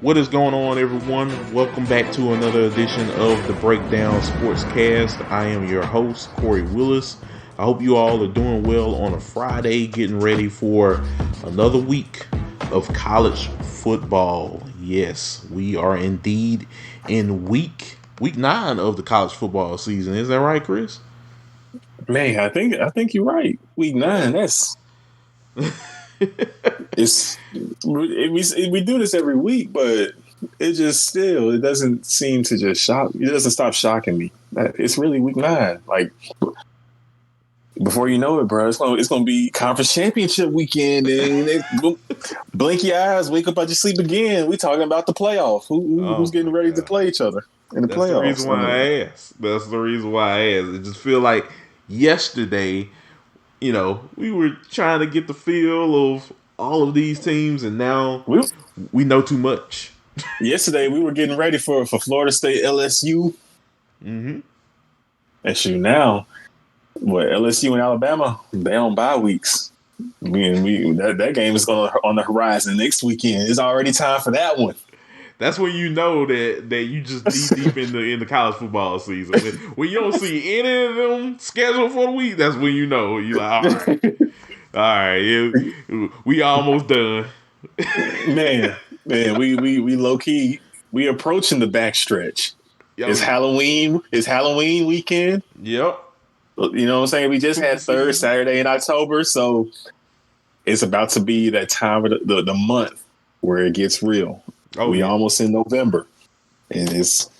What is going on, everyone? Welcome back to another edition of the Breakdown Sportscast. I am your host, Kory Willis. I hope you all are doing well on a Friday, getting ready for another week of college football. Yes, we are indeed in week 9 of the college football season. Is that right, Chris? Man, I think you're right. Week 9. That's it's we do this every week, but it doesn't seem to just shock. It doesn't stop shocking me. It's really week 9. Like before you know it, bro, it's gonna be conference championship weekend, and blink your eyes, wake up out your sleep again. We talking about the playoff. Who's Oh getting my ready to God. play each other in the That's the reason playoffs? why I asked. That's the reason why I asked. It just feel like yesterday, we were trying to get the feel of all of these teams, and now we, we know too much. Yesterday we were getting ready for Florida State LSU, Mm-hmm. and shoot now. What LSU and Alabama, they on bye weeks. That game is going on the horizon next weekend. It's already time for that one. That's when you know that you just deep in the college football season. When you don't see any of them scheduled for the week, that's when you know you're like, all right, yeah, we almost done. man, we low key we approaching the backstretch. Yo, It's Halloween. It's Halloween weekend. yep, You know what I'm saying? We just spooky had third season. Saturday in October, so it's about to be that time of the month where it gets real. Oh We yeah. almost in November, and it's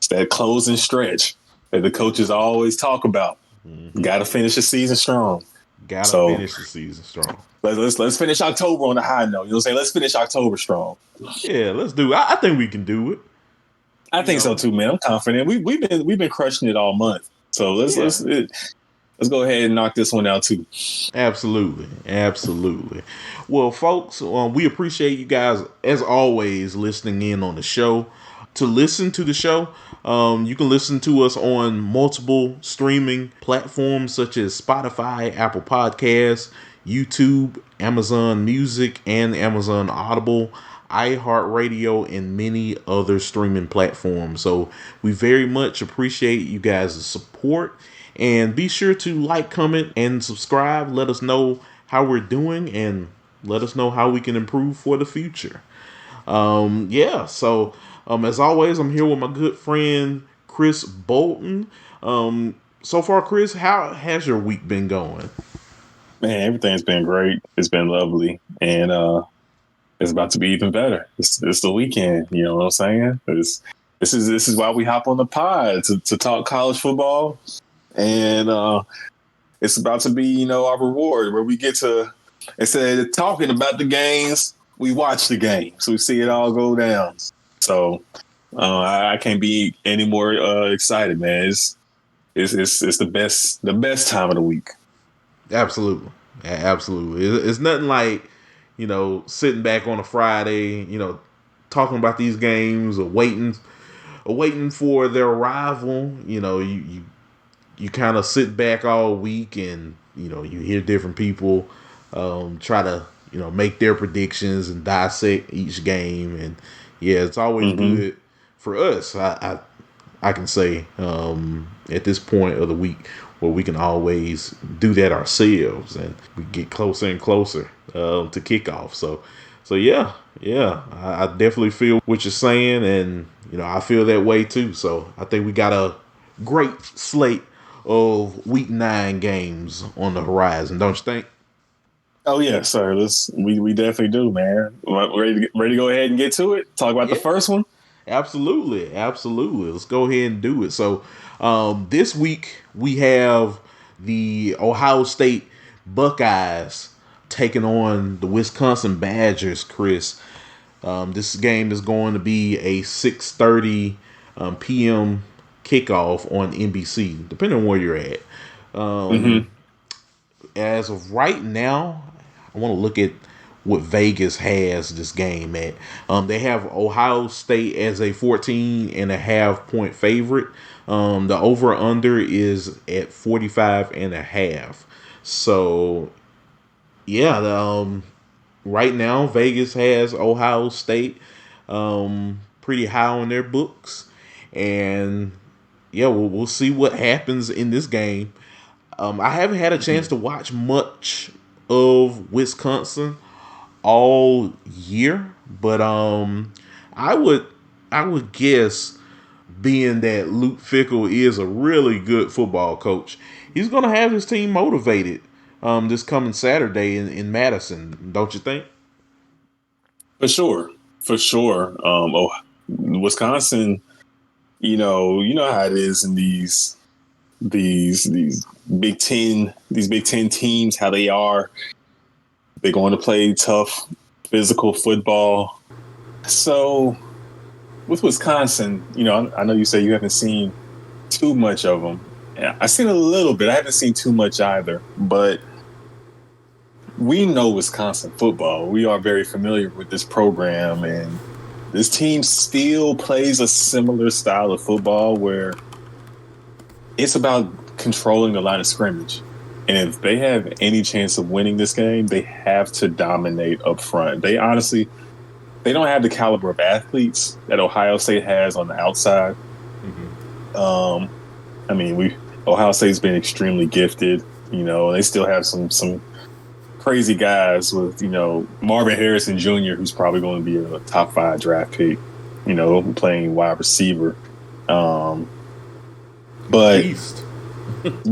that closing stretch that the coaches always talk about. Mm-hmm. Got to finish the season strong. Gotta So finish the season strong. let's finish October on a high note. You know what I'm saying? Let's finish October strong. Yeah, let's do it. I think we can do it. I You think so know, too, man. I'm confident. We've been crushing it all month. So yeah, let's go ahead and knock this one out too. absolutely, absolutely. Well, folks, we appreciate you guys as always listening in on the show. To listen to the show, you can listen to us on multiple streaming platforms such as Spotify, Apple Podcasts, YouTube, Amazon Music, and Amazon Audible, iHeartRadio, and many other streaming platforms. So we very much appreciate you guys' support. And be sure to like, comment, and subscribe. Let us know how we're doing and let us know how we can improve for the future. As always, I'm here with my good friend Chris Bolton. So far, Chris, how has your week been going? Man, everything's been great. It's been lovely, and it's about to be even better. It's the weekend. You know what I'm saying? This is why we hop on the pod to talk college football, and it's about to be our reward where we get to, instead of talking about the games, we watch the games. We see it all go down. So I can't be any more excited, man. It's the best time of the week. Absolutely, absolutely. It's nothing like sitting back on a Friday, talking about these games or waiting for their arrival. You kind of sit back all week and you hear different people try to make their predictions and dissect each game, and yeah, it's always Mm-hmm. good for us. I can say at this point of the week where we can always do that ourselves, and we get closer and closer to kickoff. So I definitely feel what you're saying, and I feel that way too. So I think we got a great slate of week 9 games on the horizon, don't you think? Oh yeah, sir. We definitely do, man. Ready to go ahead and get to it. Talk about the Yeah, first one. absolutely, absolutely. Let's go ahead and do it. So this week we have the Ohio State Buckeyes taking on the Wisconsin Badgers. Chris, this game is going to be a 6:30 p.m. kickoff on NBC, depending on where you're at. Mm-hmm. As of right now, I want to look at what Vegas has this game at. They have Ohio State as a 14.5 point favorite. The over under is at 45.5. So yeah, right now Vegas has Ohio State. pretty high on their books, and yeah, we'll see what happens in this game. I haven't had a chance to watch much of Wisconsin all year, but I would I would guess, being that Luke Fickle is a really good football coach, he's gonna have his team motivated this coming Saturday in Madison, don't you think? For sure, for sure. Wisconsin, you know how it is in these Big Ten teams, how they are. They're going to play tough, physical football. So with Wisconsin, I know you say you haven't seen too much of them. Yeah, I've seen a little bit. I haven't seen too much either, but we know Wisconsin football. We are very familiar with this program, and this team still plays a similar style of football where it's about controlling the line of scrimmage. And if they have any chance of winning this game, they have to dominate up front. They don't have the caliber of athletes that Ohio State has on the outside. I mean, Ohio State's been extremely gifted. They still have some crazy guys with Marvin Harrison Jr., who's probably going to be a top 5 draft pick. Playing wide receiver. But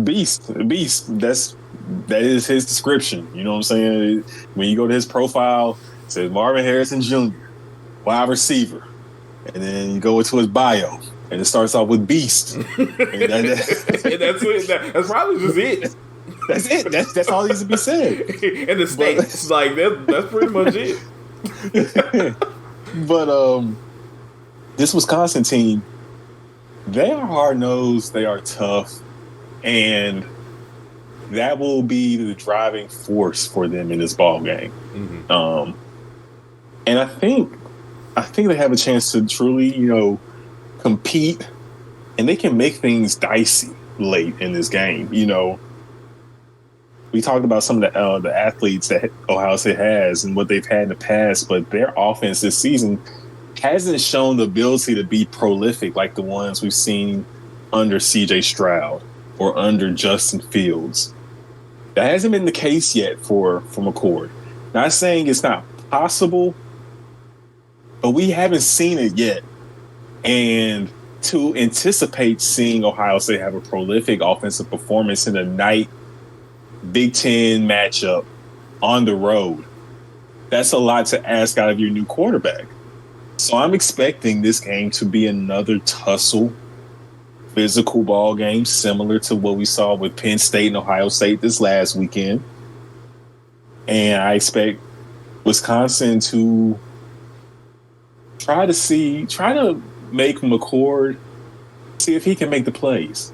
Beast. beast. That is his description. You know what I'm saying? When you go to his profile, it says Marvin Harrison Jr., wide receiver, and then you go into his bio, and it starts off with beast. And that's it. That's probably just it. That's it. That's all needs to be said. And the stats, like that's pretty much it. But this Wisconsin team, they are hard nosed. They are tough, and that will be the driving force for them in this ball game. And I think they have a chance to truly, compete, and they can make things dicey late in this game. We talked about some of the athletes that Ohio State has and what they've had in the past, but their offense this season hasn't shown the ability to be prolific like the ones we've seen under C.J. Stroud or under Justin Fields. That hasn't been the case yet for McCord. Not saying it's not possible, but we haven't seen it yet. And to anticipate seeing Ohio State have a prolific offensive performance in a night Big Ten matchup on the road, that's a lot to ask out of your new quarterback. So I'm expecting this game to be another tussle, physical ball game, similar to what we saw with Penn State and Ohio State this last weekend. And I expect Wisconsin to try to make McCord see if he can make the plays.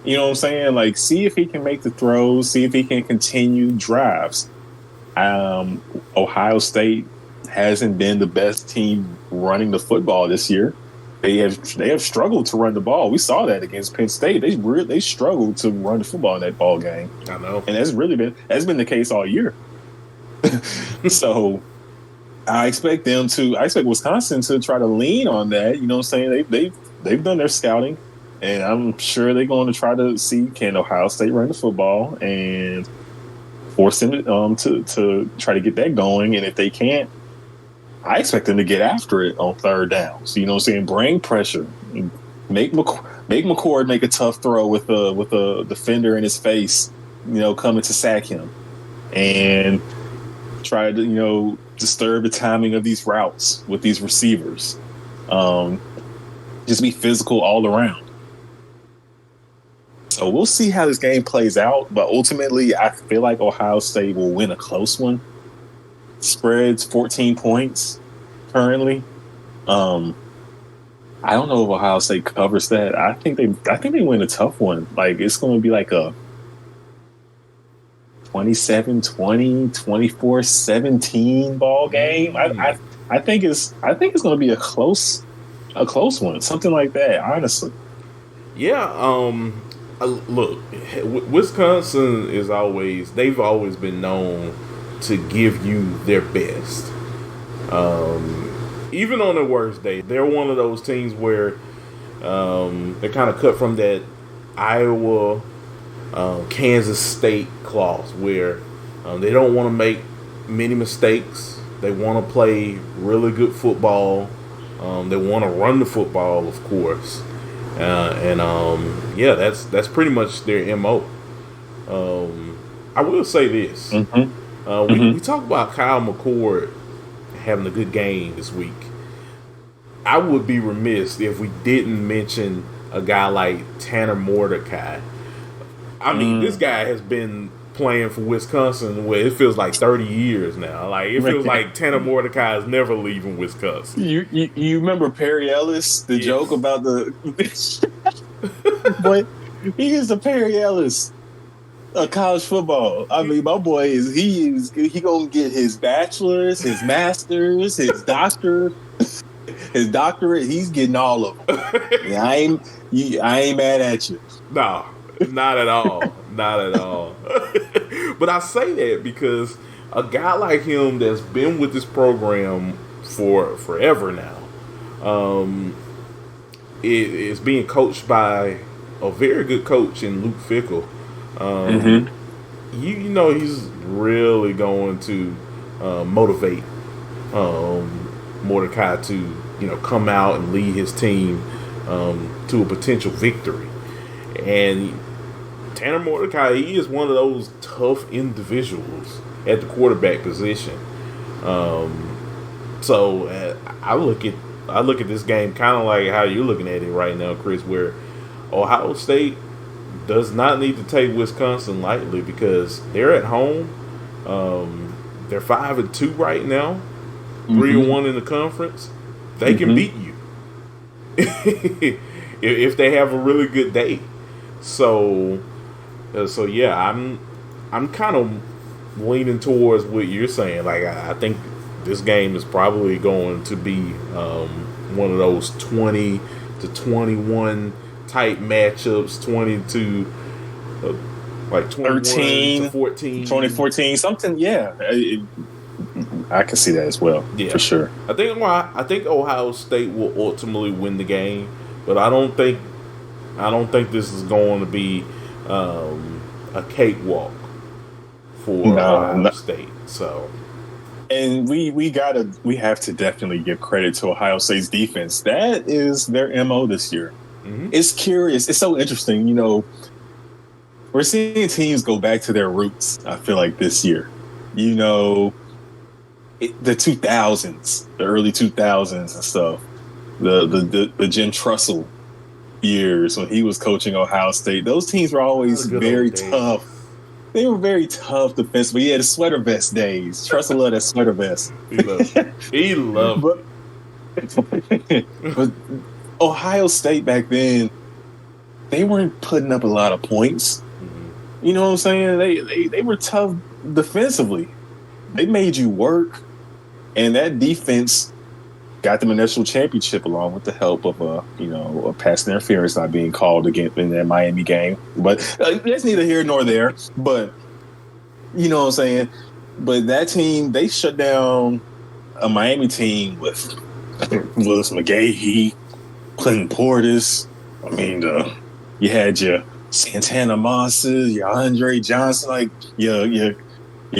You know what I'm saying? Like, see if he can make the throws, see if he can continue drives. Ohio State hasn't been the best team running the football this year. They have struggled to run the ball. We saw that against Penn State. They struggled to run the football in that ball game. I know, and that's been the case all year. So I expect Wisconsin to try to lean on that. You know what I'm saying? They've done their scouting, and I'm sure they're going to try to see, can Ohio State run the football and force them to try to get that going. And if they can't, I expect them to get after it on third downs. You know what I'm saying? Bring pressure. Make McCord make a tough throw with a defender in his face, coming to sack him. And try to, disturb the timing of these routes with these receivers. Just be physical all around. So we'll see how this game plays out. But ultimately, I feel like Ohio State will win a close one. Spreads 14 points currently. I don't know if Ohio State covers that. I think they win a tough one. Like, it's going to be like a 27-20, 24-17 ball game. I think it's going to be a close one, something like that. Honestly, yeah. Look, Wisconsin they've always been known to give you their best. even on their worst day, they're one of those teams where they're kind of cut from that Iowa, Kansas State clause where they don't want to make many mistakes. They want to play really good football. They want to run the football, of course, yeah, that's pretty much their mo. I will say this: we talk about Kyle McCord having a good game this week. I would be remiss if we didn't mention a guy like Tanner Mordecai. I mean, this guy has been playing for Wisconsin where it feels like 30 years now. Like it feels like Tanner Mordecai is never leaving Wisconsin. You remember Perry Ellis, the joke about the but he is the Perry Ellis of college football. I mean, my boy he gonna get his bachelor's, his master's, his doctor, his doctorate. He's getting all of them. Yeah, I ain't mad at you. No, not at all. Not at all. But I say that because a guy like him that's been with this program for forever now, is being coached by a very good coach in Luke Fickell. You know he's really going to motivate Mordecai to come out and lead his team to a potential victory. And Tanner Mordecai, he is one of those tough individuals at the quarterback position. So I look at this game kind of like how you're looking at it right now, Chris, where Ohio State does not need to take Wisconsin lightly because they're at home. They're 5-2 right now, 3-1 in the conference. They can beat you if they have a really good day. So yeah, I'm kind of leaning towards what you're saying. Like I think this game is probably going to be one of those 20-21 type matchups, 13 to 14, 2014, something. Yeah, I can see that as well. Yeah, for sure. I think Ohio State will ultimately win the game, but I don't think this is going to be a cakewalk for Ohio State. So, and we have to definitely give credit to Ohio State's defense. That is their MO this year. It's curious. It's so interesting. We're seeing teams go back to their roots. I feel like this year, the 2000s, the early 2000s and stuff, the Jim Trussell years when he was coaching Ohio State. Those teams were always very tough. They were very tough defensively. He had the sweater vest days. Trussell loved that sweater vest. He loved it. But Ohio State back then, they weren't putting up a lot of points. You know what I'm saying? They were tough defensively. They made you work, and that defense got them a national championship along with the help of a pass interference not being called again in that Miami game. But that's neither here nor there. But you know what I'm saying? But that team, they shut down a Miami team with Willis McGahee, Clinton Portis. I mean, you had your Santana Mosses, your Andre Johnson, like your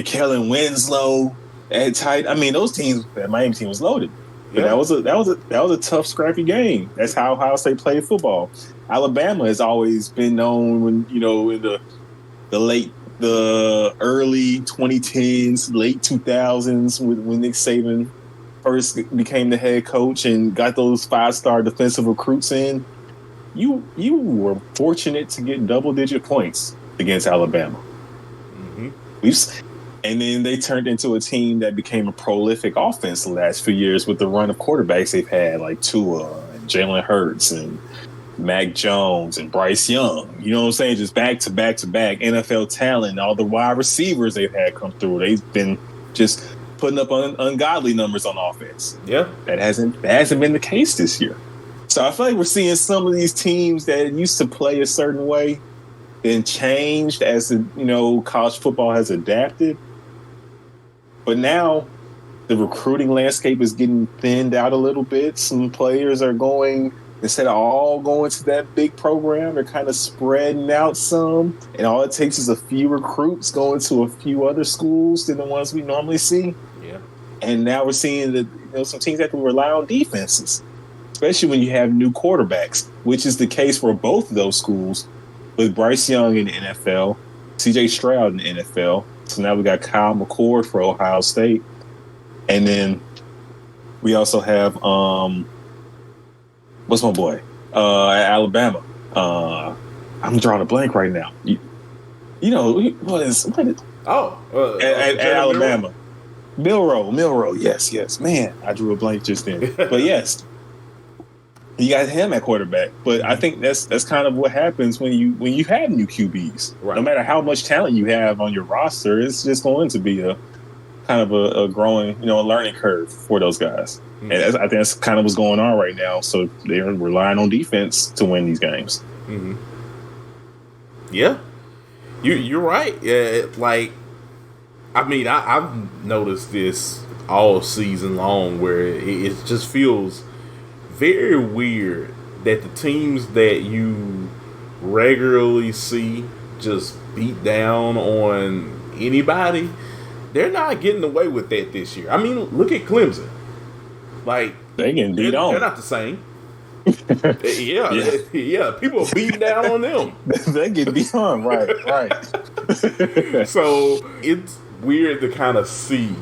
Kellen Winslow at tight. I mean, those teams, that Miami team was loaded. But that was a tough, scrappy game. That's how Ohio State played football. Alabama has always been known when in the early 2010s, late 2000s, when Nick Saban first became the head coach and got those 5-star defensive recruits in. You were fortunate to get double-digit points against Alabama. And then they turned into a team that became a prolific offense the last few years with the run of quarterbacks they've had, like Tua and Jalen Hurts and Mac Jones and Bryce Young. You know what I'm saying? Just back to back to back NFL talent, all the wide receivers they've had come through. They've been just putting up ungodly numbers on offense. Yeah, that hasn't been the case this year. So I feel like we're seeing some of these teams that used to play a certain way then changed as college football has adapted. But now The recruiting landscape is getting thinned out a little bit. Some players are going, instead of all going to that big program, they're kind of spreading out some. And all it takes is a few recruits going to a few other schools than the ones we normally see. Yeah. And now we're seeing that some teams have to rely on defenses, especially when you have new quarterbacks, which is the case for both of those schools with Bryce Young in the NFL, CJ Stroud in the NFL. So now we got Kyle McCord for Ohio State. And then we also have what's my boy? Alabama. I'm drawing a blank right now. What is at Alabama? Milroe. Yes. Man, I drew a blank just then. But yes, you got him at quarterback. But I think that's kind of what happens when you have new QBs. Right. No matter how much talent you have on your roster, it's just going to be a kind of a growing, a learning curve for those guys. Mm-hmm. And I think that's kind of what's going on right now. So they're relying on defense to win these games. Mm-hmm. Yeah, you're right. Yeah, I've noticed this all season long, where it just feels very weird that the teams that you regularly see just beat down on anybody, they're not getting away with that this year. I mean, look at Clemson. Like, they getting beat on. They're not the same. Yeah. People are beating down on them. They get beat on, right. So it's weird to kind of see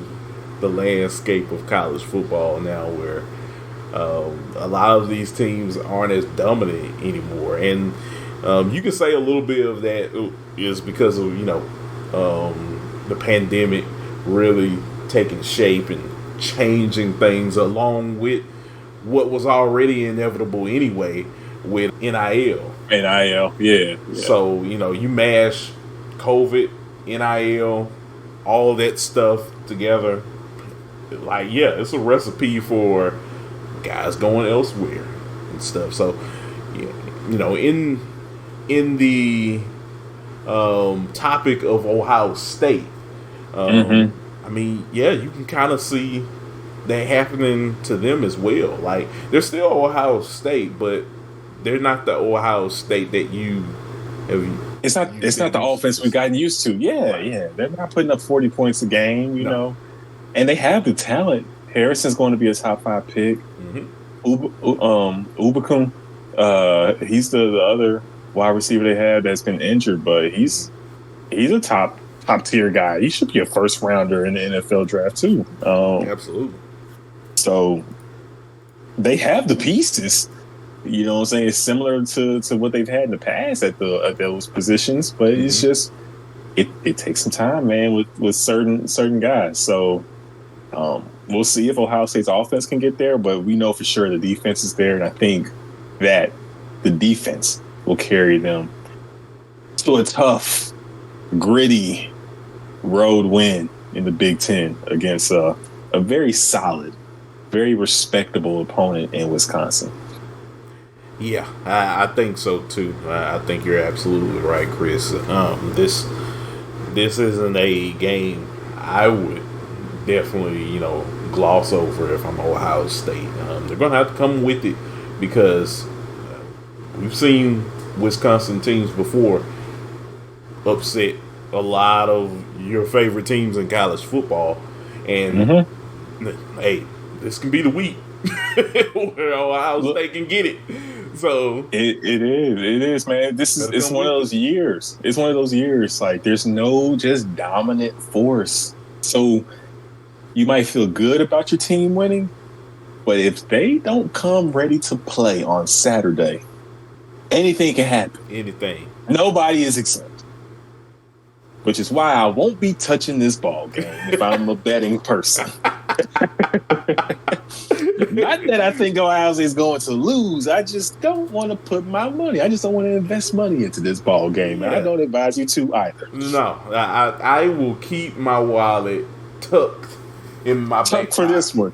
the landscape of college football now, where a lot of these teams aren't as dominant anymore, and you can say a little bit of that is because of the pandemic really taking shape and changing things, along with what was already inevitable anyway with NIL. Yeah. So, you mash COVID, NIL, all that stuff together. It's a recipe for guys going elsewhere and stuff. So, in the topic of Ohio State, I mean, you can kind of see that happening to them as well. Like, they're still Ohio State, but they're not the Ohio State that you have. It's not the offense we've gotten used to. Yeah. They're not putting up 40 points a game, you know. And they have the talent. Harrison's going to be a top 5 pick. Ubakum, he's the other wide receiver they have that's been injured, but he's a top tier guy. He should be a first rounder in the NFL draft too. Absolutely. So they have the pieces. You know what I'm saying? It's similar to what they've had in the past at those positions, but it's just it takes some time, man, with certain guys. So we'll see if Ohio State's offense can get there, but we know for sure the defense is there, and I think that the defense will carry them to a tough, gritty road win in the Big Ten against a very solid, very respectable opponent in Wisconsin. Yeah, I think so too. I think you're absolutely right, Chris. This isn't a game I would definitely gloss over if I'm Ohio State. They're going to have to come with it, because we've seen Wisconsin teams before upset a lot of your favorite teams in college football, and hey, this can be the week where Ohio State can get it. So it is, man. It's one of those years. It's one of those years. Like, there's no just dominant force. So you might feel good about your team winning, but if they don't come ready to play on Saturday, anything can happen. Anything. Nobody is exempt. Which is why I won't be touching this ball game if I'm a betting person. Not that I think Ohio State is going to lose. I just don't want to put my money. I just don't want to invest money into this ball game. And I don't advise you to either. No, I will keep my wallet tucked in my back for this one.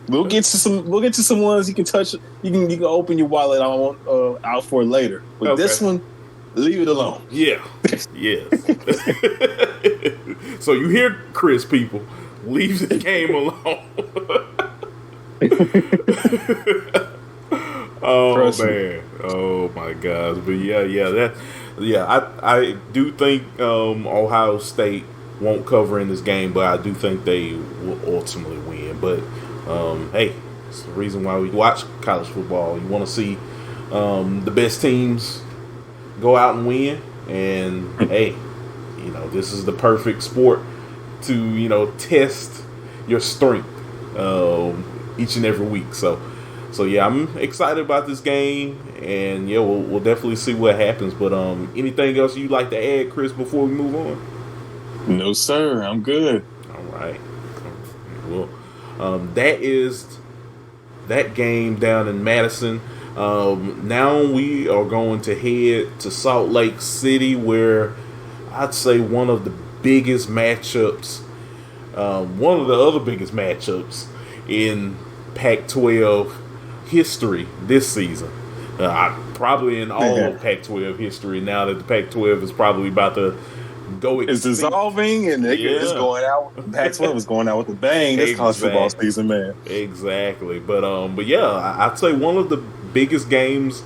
We'll get to some ones you can touch. You can open your wallet out for later. But this one, leave it alone. Yeah. Yes. So you hear Chris, people. Leave the game alone. Oh Trust me. man. Oh my gosh. But I do think Ohio State won't cover in this game, but I do think they will ultimately win. But hey, it's the reason why we watch college football. You want to see the best teams go out and win, and hey, this is the perfect sport to test your strength each and every week. So yeah, I'm excited about this game, and yeah, we'll definitely see what happens. But anything else you'd like to add, Chris, before we move on? No, sir. I'm good. All right. Well, that is that game down in Madison. Now we are going to head to Salt Lake City, where I'd say one of the biggest matchups, one of the other biggest matchups in Pac-12 history this season. Probably in all of Pac-12 history. Now that the Pac-12 is probably about to go extinct. It's dissolving, and it's going out. Pac-12 is going out with a bang. This college football season, man. Exactly, but yeah, I'd say one of the biggest games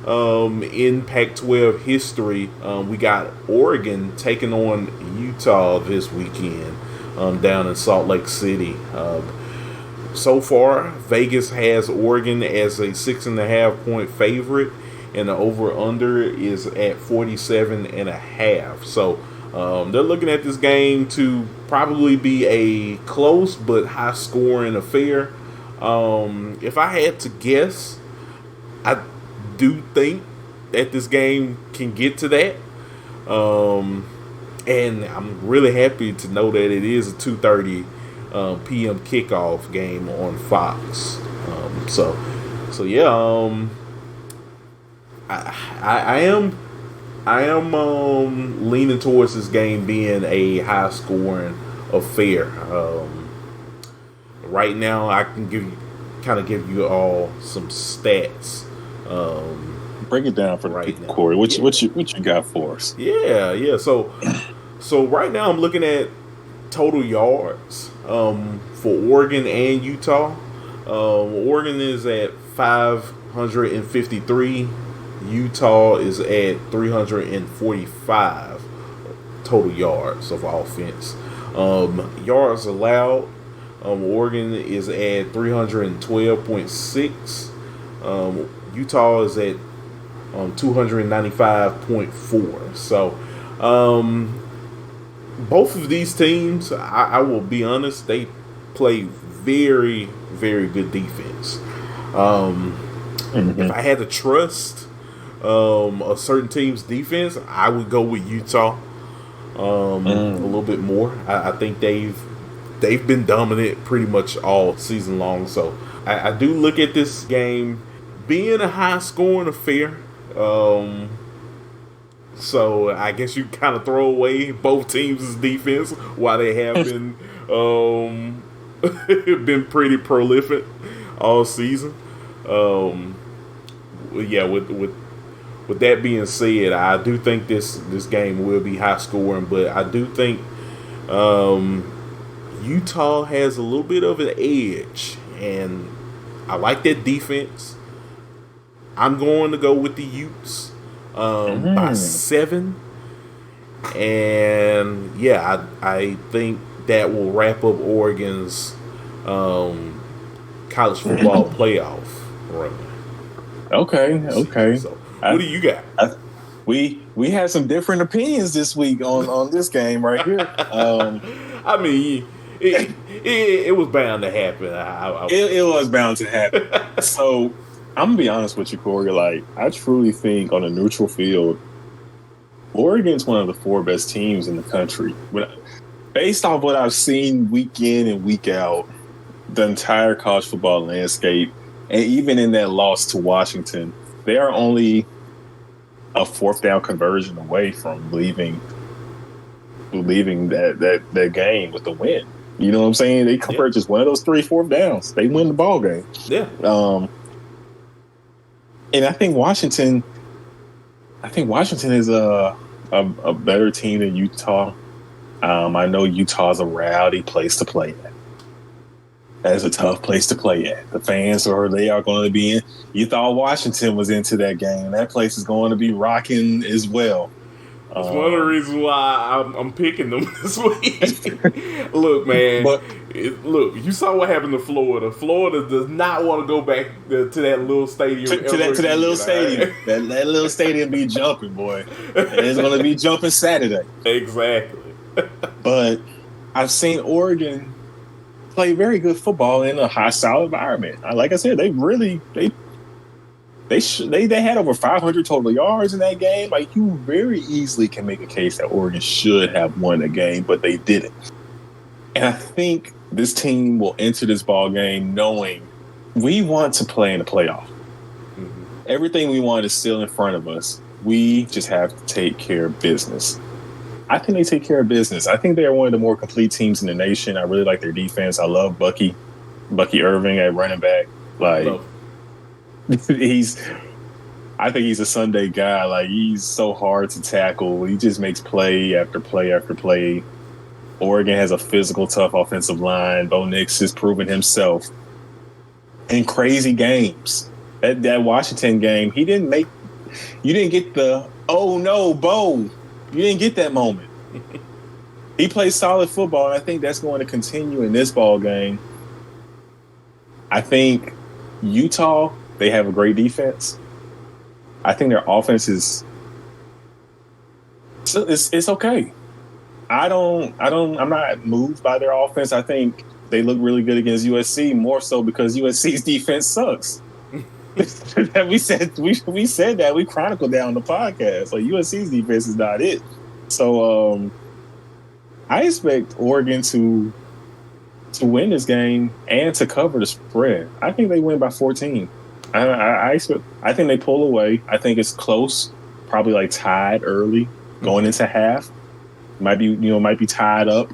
in Pac-12 history. We got Oregon taking on Utah this weekend down in Salt Lake City. So far, Vegas has Oregon as a 6.5 point favorite, and the over/under is at 47.5. So they're looking at this game to probably be a close but high scoring affair. If I had to guess, I do think that this game can get to that. And I'm really happy to know that it is a 2:30 p.m. kickoff game on Fox. So yeah, I am leaning towards this game being a high scoring affair. Right now, I can give you all some stats. Break it down for right now. Kory. What you got for us? Yeah. So right now I'm looking at total yards for Oregon and Utah. Oregon is at 553. Utah is at 345 total yards of offense. Yards allowed, Oregon is at 312.6. Utah is at 295.4. So both of these teams, I will be honest, they play very, very good defense. If I had to trust a certain team's defense, I would go with Utah a little bit more. I think they've been dominant pretty much all season long. So I do look at this game being a high scoring affair. So I guess you kind of throw away both teams' defense while they have been been pretty prolific all season. Yeah, with that being said, I do think this game will be high scoring, but I do think Utah has a little bit of an edge, and I like that defense. I'm going to go with the Utes by 7. And yeah, I think that will wrap up Oregon's college football playoff run. Okay. So, what do you got? We had some different opinions this week on this game right here. I mean, it was bound to happen. It was bound to happen. So I'm gonna be honest with you, Kory. Like, I truly think on a neutral field, Oregon's one of the 4 best teams in the country. Based off what I've seen week in and week out, the entire college football landscape, and even in that loss to Washington, they are only a 4th down conversion away from leaving that game with the win. You know what I'm saying? They convert just one of those 3 4th downs. They win the ball game. Yeah. And I think Washington is a better team than Utah. I know Utah's a rowdy place to play at. That is a tough place to play at. The fans they are going to be in. You thought Washington was into that game. That place is going to be rocking as well. That's one of the reasons why I'm picking them this week. Look, man. But Look, you saw what happened to Florida. Florida does not want to go back to that little stadium. To that little stadium. Right? That little stadium be jumping, boy. And it's going to be jumping Saturday. Exactly. But I've seen Oregon play very good football in a hostile environment. Like I said, they had over 500 total yards in that game. Like, you very easily can make a case that Oregon should have won the game, but they didn't. And I think this team will enter this ball game knowing we want to play in the playoff. Mm-hmm. Everything we want is still in front of us. We just have to take care of business. I think they take care of business. I think they are one of the more complete teams in the nation. I really like their defense. I love Bucky Irving at running back. Like, I think he's a Sunday guy. Like, he's so hard to tackle. He just makes play after play after play. Oregon has a physical, tough offensive line. Bo Nix has proven himself in crazy games. That Washington game, you didn't get the, oh no, Bo. You didn't get that moment. He plays solid football, and I think that's going to continue in this ball game. I think Utah, they have a great defense. I think their offense is it's okay. I'm not moved by their offense. I think they look really good against USC, more so because USC's defense sucks. we said that. We chronicled that on the podcast. Like, USC's defense is not it. So I expect Oregon to win this game and to cover the spread. I think they win by 14. I think they pull away. I think it's close, probably like tied early going into half. Might be tied up.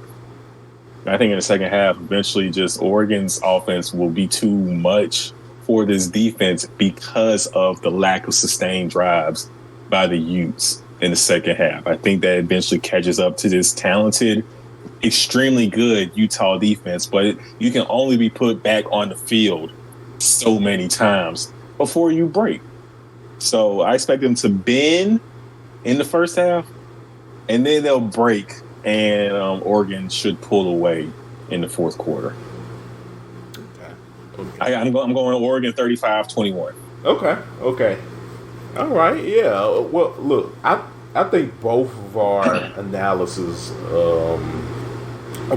I think in the second half, eventually, just Oregon's offense will be too much for this defense because of the lack of sustained drives by the Utes in the second half. I think that eventually catches up to this talented, extremely good Utah defense, but you can only be put back on the field so many times before you break. So I expect them to bend in the first half, and then they'll break, and Oregon should pull away in the fourth quarter. Okay. I'm going Oregon 35-21. Okay. All right. Yeah. Well, look, I think both of our analysis are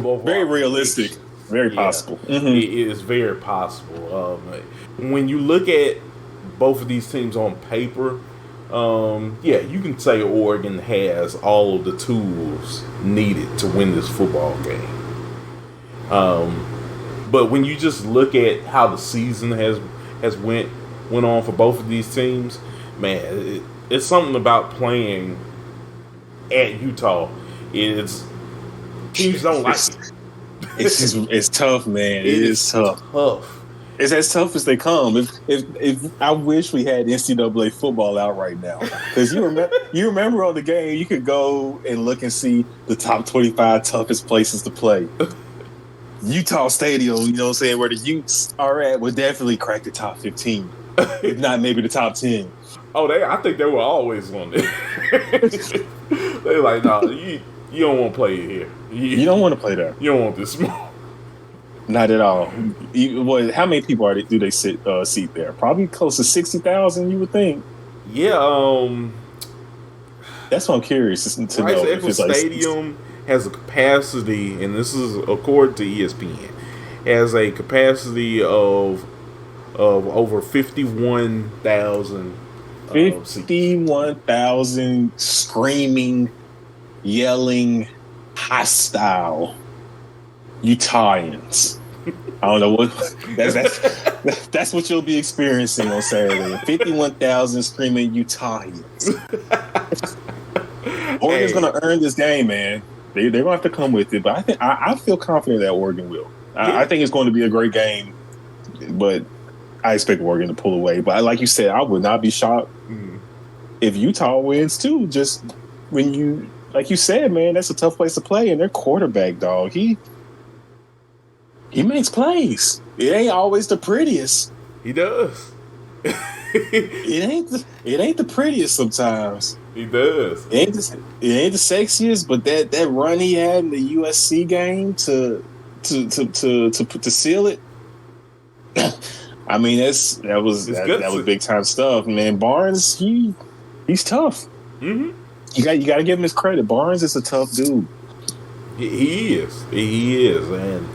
both very realistic, very possible. Mm-hmm. It is very possible. When you look at both of these teams on paper, you can say Oregon has all of the tools needed to win this football game. But when you just look at how the season has went on for both of these teams, man, it's something about playing at Utah. Teams don't like it. It's tough, man. It is tough. It's as tough as they come. If I wish we had NCAA football out right now, because you remember on the game, you could go and look and see the top 25 toughest places to play. Utah Stadium, you know what I'm saying, where the Utes are at, would definitely crack the top 15, if not maybe the top 10. Oh, I think they were always on there. They're like, nah, you don't want to play here. You don't want to play there. You don't want this small. Not at all. How many people do they seat there? Probably close to 60,000, you would think. Yeah. That's what I'm curious to know. If it's Stadium has a capacity, and this is according to ESPN, has a capacity of over 51,000. 51,000 screaming, yelling, hostile Utahns. I don't know what that's what you'll be experiencing on Saturday. 51,000 screaming Utahns. Oregon's going to earn this game, man. They're going to have to come with it, but I feel confident that Oregon will. I think it's going to be a great game, but I expect Oregon to pull away. But like you said, I would not be shocked if Utah wins too. Just when you like you said, man, that's a tough place to play. And their quarterback, dog, he makes plays. It ain't always the prettiest. He does. It ain't the prettiest sometimes. He does. It ain't the sexiest, but that run he had in the USC game to seal it. I mean, that was big time stuff, man. Barnes, he's tough. Mm-hmm. You got to give him his credit. Barnes is a tough dude. He is. He is. And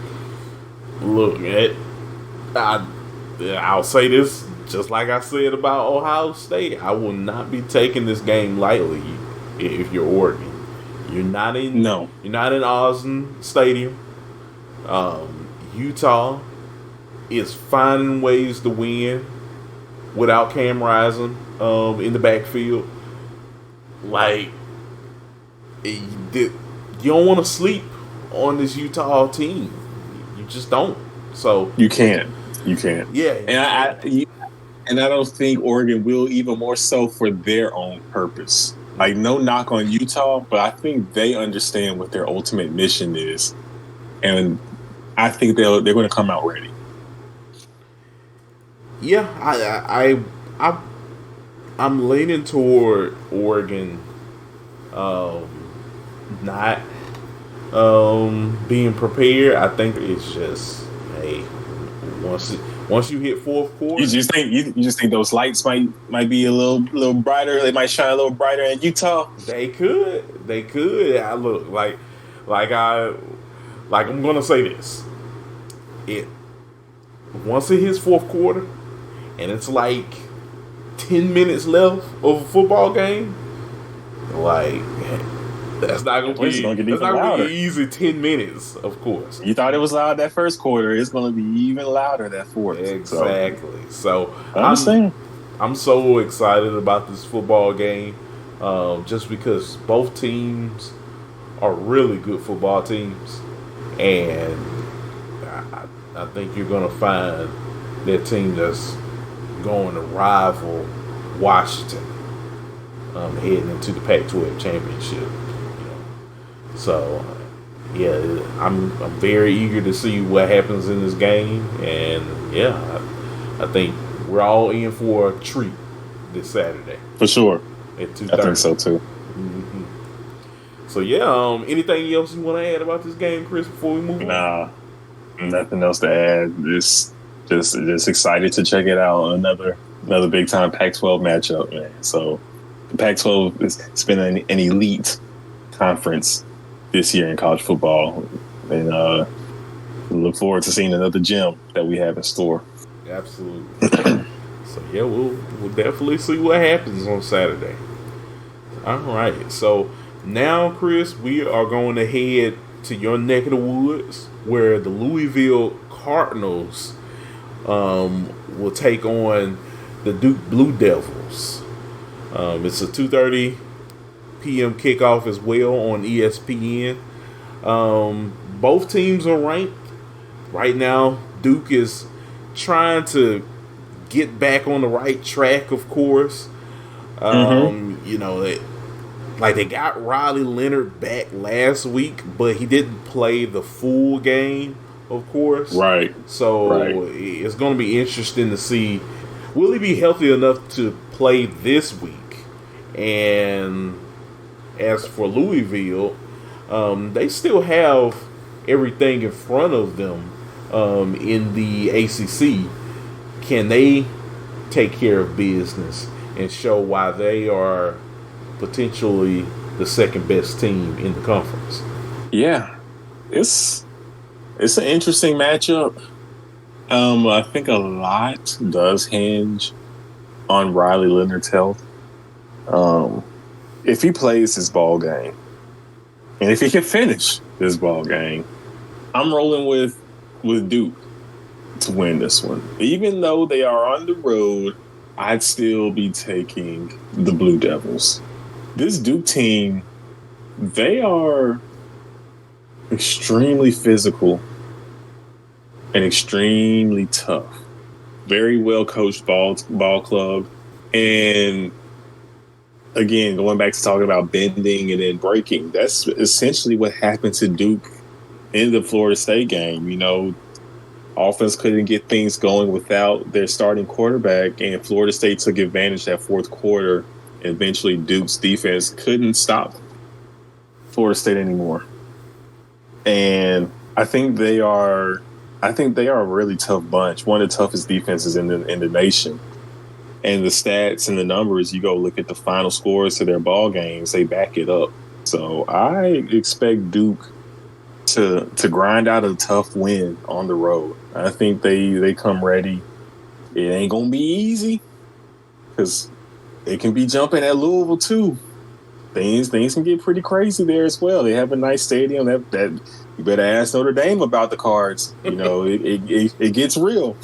look, I'll say this just like I said about Ohio State. I will not be taking this game lightly if you're Oregon. You're not in. No. You're not in Austin Stadium. Utah is finding ways to win without Cam Rising in the backfield. Like, you don't want to sleep on this Utah team. You just don't. So you can't. Yeah, and I don't think Oregon will, even more so for their own purpose. Like, no knock on Utah, but I think they understand what their ultimate mission is, and I think they're going to come out ready. Yeah, I'm leaning toward Oregon, not being prepared. I think it's just, hey, once you hit fourth quarter, you just think those lights might be a little brighter. They might shine a little brighter in Utah. They could. I look like I'm gonna say this. Once it hits fourth quarter, and it's like 10 minutes left of a football game, like, that's not gonna be easy 10 minutes, of course. You thought it was loud that first quarter, it's gonna be even louder that fourth. Exactly. So I understand. I'm so excited about this football game, just because both teams are really good football teams, and I think you're gonna find that team that's going to rival Washington heading into the Pac-12 championship. So, yeah, I'm very eager to see what happens in this game, and yeah, I think we're all in for a treat this Saturday for sure. At 2:30. I think so too. Mm-hmm. So yeah, anything else you want to add about this game, Chris? Before we move on? Nah, nothing else to add. Just excited to check it out. Another big time Pac-12 matchup, man. So the Pac-12 it's been an elite conference this year in college football, and look forward to seeing another gem that we have in store. Absolutely. So yeah, we'll definitely see what happens on Saturday. All right. So now, Chris, we are going to head to your neck of the woods, where the Louisville Cardinals will take on the Duke Blue Devils. It's a 2:30 p.m. kickoff as well on ESPN. Both teams are ranked right now. Duke is trying to get back on the right track, of course. You know, they got Riley Leonard back last week, but he didn't play the full game, of course. Right. So it's going to be interesting to see, will he be healthy enough to play this week? And as for Louisville, they still have everything in front of them in the ACC. Can they take care of business and show why they are potentially the second best team in the conference? Yeah, it's an interesting matchup. I think a lot does hinge on Riley Leonard's health. If he plays his ball game, and if he can finish this ball game, I'm rolling with Duke to win this one. Even though they are on the road, I'd still be taking the Blue Devils. This Duke team, they are extremely physical and extremely tough. Very well coached ball club, and again, going back to talking about bending and then breaking, that's essentially what happened to Duke in the Florida State game. Offense couldn't get things going without their starting quarterback, and Florida State took advantage that fourth quarter. And eventually, Duke's defense couldn't stop Florida State anymore. And I think they are. I think they are a really tough bunch. One of the toughest defenses in the nation. And the stats and the numbers, you go look at the final scores to their ball games, they back it up. So I expect Duke to grind out a tough win on the road. I think they come ready. It ain't gonna be easy because they can be jumping at Louisville too. Things can get pretty crazy there as well. They have a nice stadium that you better ask Notre Dame about the Cards. It gets real.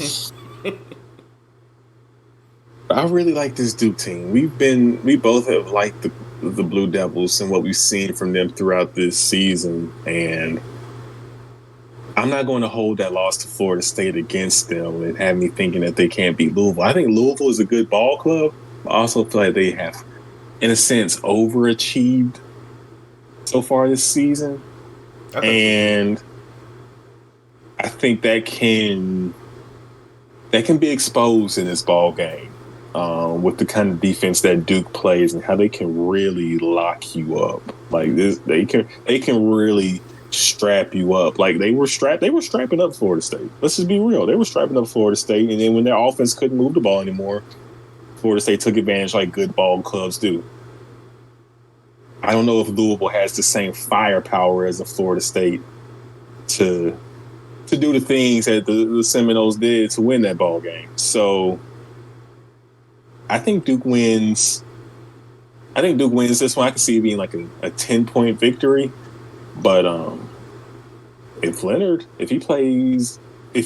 I really like this Duke team. We both have liked the Blue Devils and what we've seen from them throughout this season, and I'm not going to hold that loss to Florida State against them and have me thinking that they can't beat Louisville. I think Louisville is a good ball club. I also feel like they have, in a sense, overachieved so far this season, and I think that can be exposed in this ball game. With the kind of defense that Duke plays and how they can really lock you up like this, they can really strap you up. Like they were strapping up Florida State. Let's just be real. They were strapping up Florida State, and then when their offense couldn't move the ball anymore, Florida State took advantage like good ball clubs do. I don't know if Louisville has the same firepower as a Florida State to do the things that the Seminoles did to win that ball game. So I think Duke wins. This one. I can see it being like a 10-point victory. But if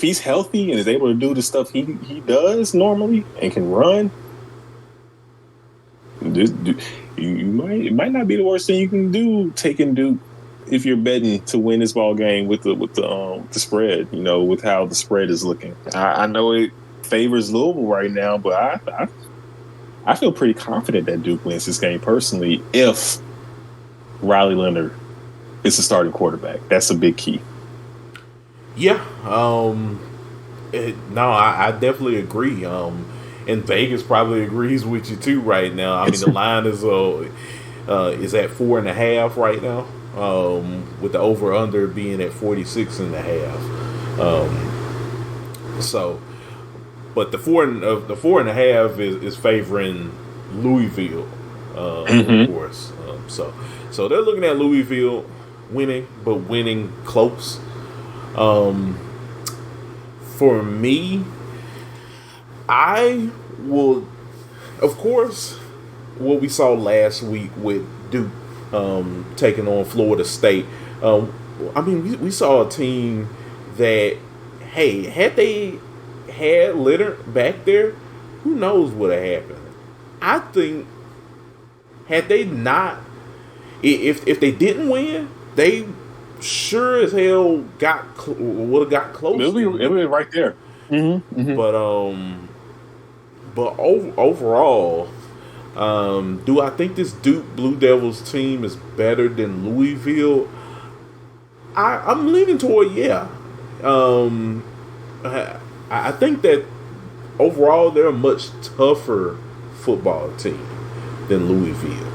he's healthy and is able to do the stuff he does normally and can run, it might not be the worst thing you can do taking Duke if you're betting to win this ball game with the spread. With how the spread is looking. I know it favors Louisville right now, but I feel pretty confident that Duke wins this game personally if Riley Leonard is the starting quarterback. That's a big key. Yeah. I definitely agree. And Vegas probably agrees with you too right now. I mean, the line is at 4.5 right now, with the over under being at 46.5. So. But the 4.5 is favoring Louisville, of course. So they're looking at Louisville winning, but winning close. For me, I will, of course, what we saw last week with Duke taking on Florida State. I mean, we saw a team that, hey, had they had Leonard back there, who knows what would have happened. I think had they not, if they didn't win, they sure as hell would have got close. It'll be right there. Mm-hmm. But overall, do I think this Duke Blue Devils team is better than Louisville? I'm leaning toward yeah. I think that overall they're a much tougher football team than Louisville.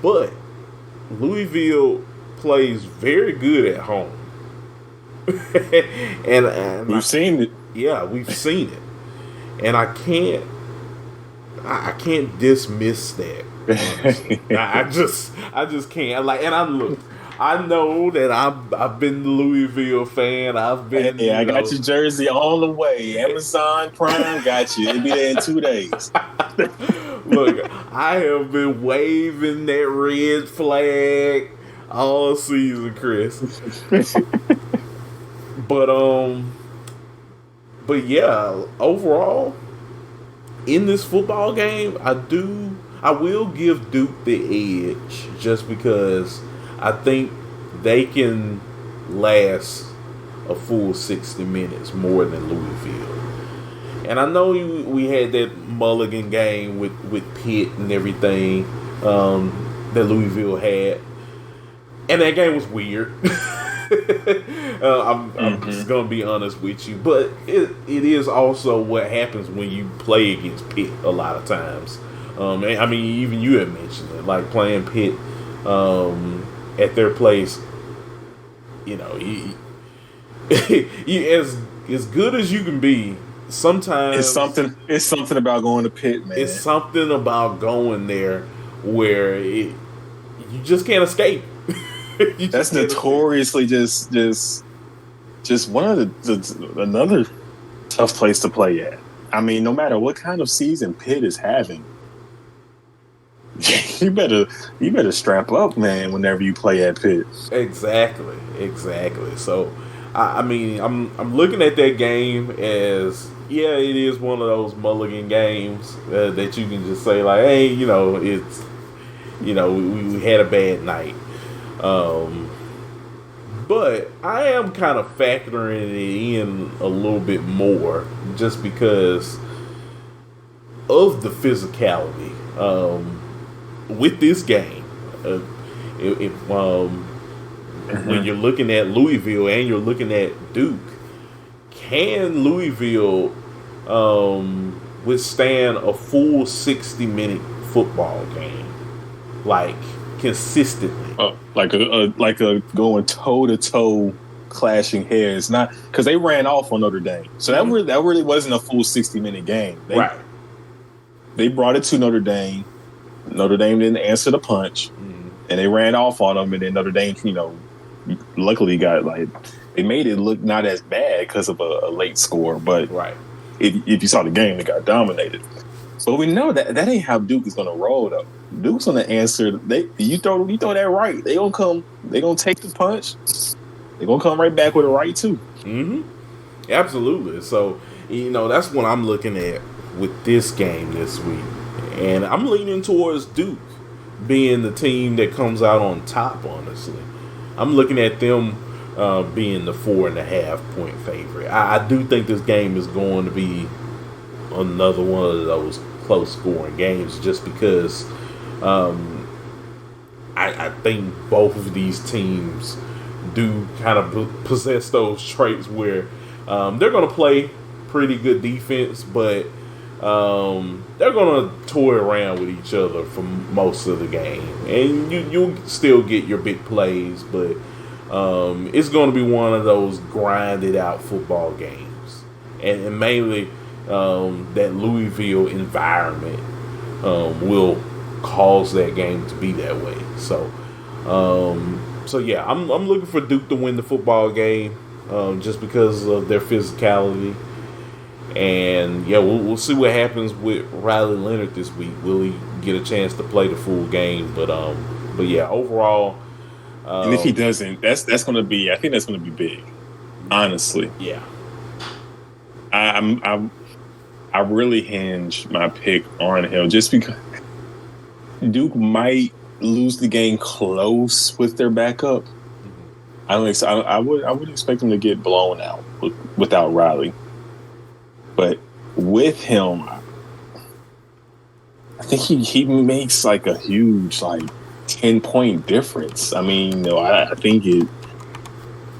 But Louisville plays very good at home. and we've seen it. Yeah, we've seen it. And I can't dismiss that. I just can't. I know that I've been the Louisville fan. I've been. Hey, I got your jersey on the way. Amazon Prime got you. It'll be there in 2 days. Look, I have been waving that red flag all season, Chris. But yeah, overall, in this football game, I will give Duke the edge just because I think they can last a full 60 minutes more than Louisville. And I know we had that Mulligan game with Pitt and everything that Louisville had, and that game was weird. I'm Mm-hmm. just gonna be honest with you, but it is also what happens when you play against Pitt a lot of times. And, I mean, even you had mentioned it, like playing Pitt at their place. You know, you as good as you can be. Sometimes It's something about going to Pitt, it's man. something about going there where you just can't escape. You That's just can't escape. notoriously just one of the another tough place to play at. I mean, no matter what kind of season Pitt is having, you better you better strap up, man. Whenever you play at Pitt, Exactly, exactly. So, I mean, I'm looking at that game as, yeah, it is one of those mulligan games that you can just say like, hey, it's, we had a bad night. Um, but I am kind of factoring it in a little bit more just because of the physicality with this game. If when mm-hmm. you're looking at Louisville and you're looking at Duke, can Louisville withstand a full 60-minute football game, like consistently? Like a going toe to toe clashing heads, not because they ran off on Notre Dame, so Mm-hmm. that really wasn't a full 60-minute game. Right. They brought it to Notre Dame. Notre Dame didn't answer the punch, Mm-hmm. and they ran off on them. And then Notre Dame, luckily got like they made it look not as bad because of a late score. But Right. if you saw the game, they got dominated. But we know that ain't how Duke is going to roll though. Duke's going to answer. You throw that right, they gonna come. They gonna take the punch. They gonna come right back with a right too. Mm-hmm. Absolutely. So, that's what I'm looking at with this game this week. And I'm leaning towards Duke being the team that comes out on top, honestly. I'm looking at them being the 4.5 point favorite. I do think this game is going to be another one of those close scoring games just because um, I think both of these teams do kind of possess those traits where they're going to play pretty good defense, but they're going to toy around with each other for most of the game, and you'll still get your big plays, but it's going to be one of those grinded out football games, and mainly that Louisville environment will cause that game to be that way. So yeah, I'm looking for Duke to win the football game, just because of their physicality. And yeah, we'll see what happens with Riley Leonard this week. Will he get a chance to play the full game? But yeah, overall, And if he um, doesn't, that's going to be. I think that's going to be big. Honestly, yeah, I I really hinge my pick on him just because Duke might lose the game close with their backup. I would expect them to get blown out without Riley, but with him, I think he makes like a huge like 10-point difference. I mean, I think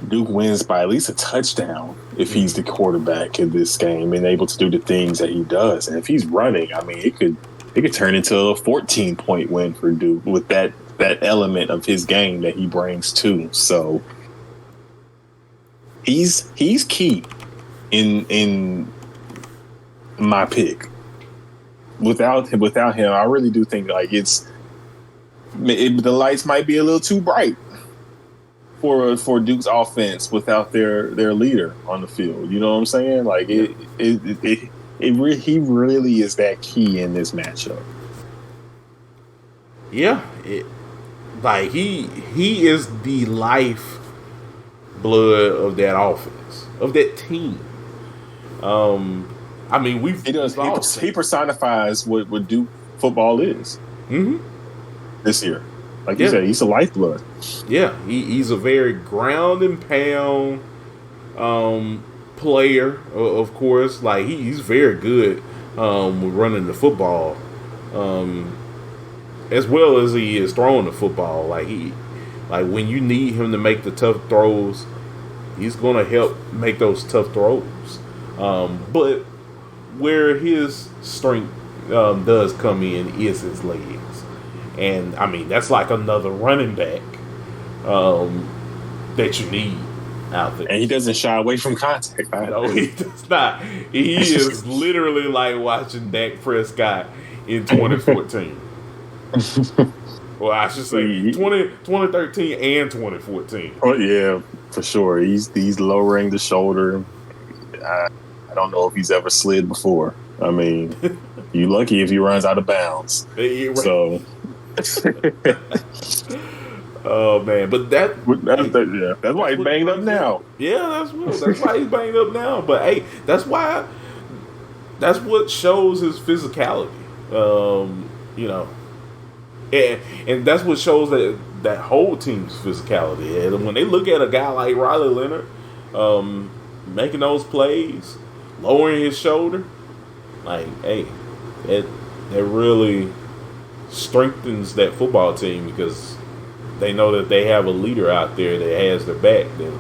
Duke wins by at least a touchdown if he's the quarterback in this game and able to do the things that he does. And if he's running, I mean, it could turn into a 14-point win for Duke with that element of his game that he brings too. So he's key in my pick. Without him, I really do think like the lights might be a little too bright for Duke's offense without their leader on the field. You know what I'm saying? Like yeah, he really is that key in this matchup. yeah. Like he is the life blood of that offense, of that team. I mean, He does. we've all He seen. personifies what Duke football is Mm-hmm. this year. Like you Yeah, said, he's a lifeblood. yeah. He's a very ground and pound, um, player, of course. Like he's very good with running the football, um, as well as he is throwing the football. Like when you need him to make the tough throws, he's gonna help make those tough throws. But where his strength does come in is his legs, and I mean that's like another running back um, that you need out there. And he doesn't shy away from contact. No, he does not. He is literally like watching Dak Prescott in 2014. Well, I should say 2013 and 2014. Oh yeah, for sure. He's lowering the shoulder. I don't know if he's ever slid before. I mean, you lucky if he runs out of bounds. So. Oh man, but that's why he's banged up now. Yeah, that's why he's banged up now. But hey, that's what shows his physicality. You know, and that's what shows that whole team's physicality. And when they look at a guy like Riley Leonard, making those plays, lowering his shoulder, like hey, it really strengthens that football team because they know that they have a leader out there that has their back that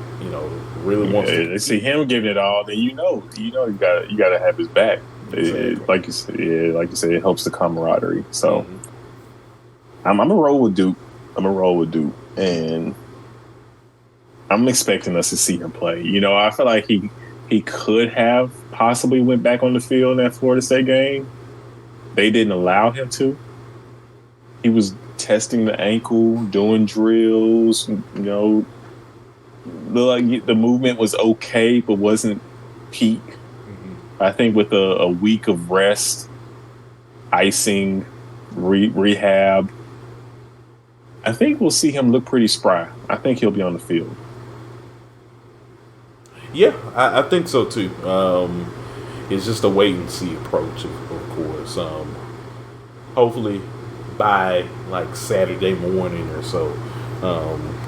really wants to. They see him giving it all, then you gotta have his back. Exactly. Like you said, it helps the camaraderie. So I'm a roll with Duke. And I'm expecting us to see him play. I feel like he could have possibly went back on the field in that Florida State game. They didn't allow him to. He was testing the ankle, doing drills. The movement was okay, but wasn't peak. I think with a week of rest, icing, rehab, I think we'll see him look pretty spry. I think he'll be on the field. Yeah, I think so too. It's just a wait and see approach, of course. Hopefully by like Saturday morning or so,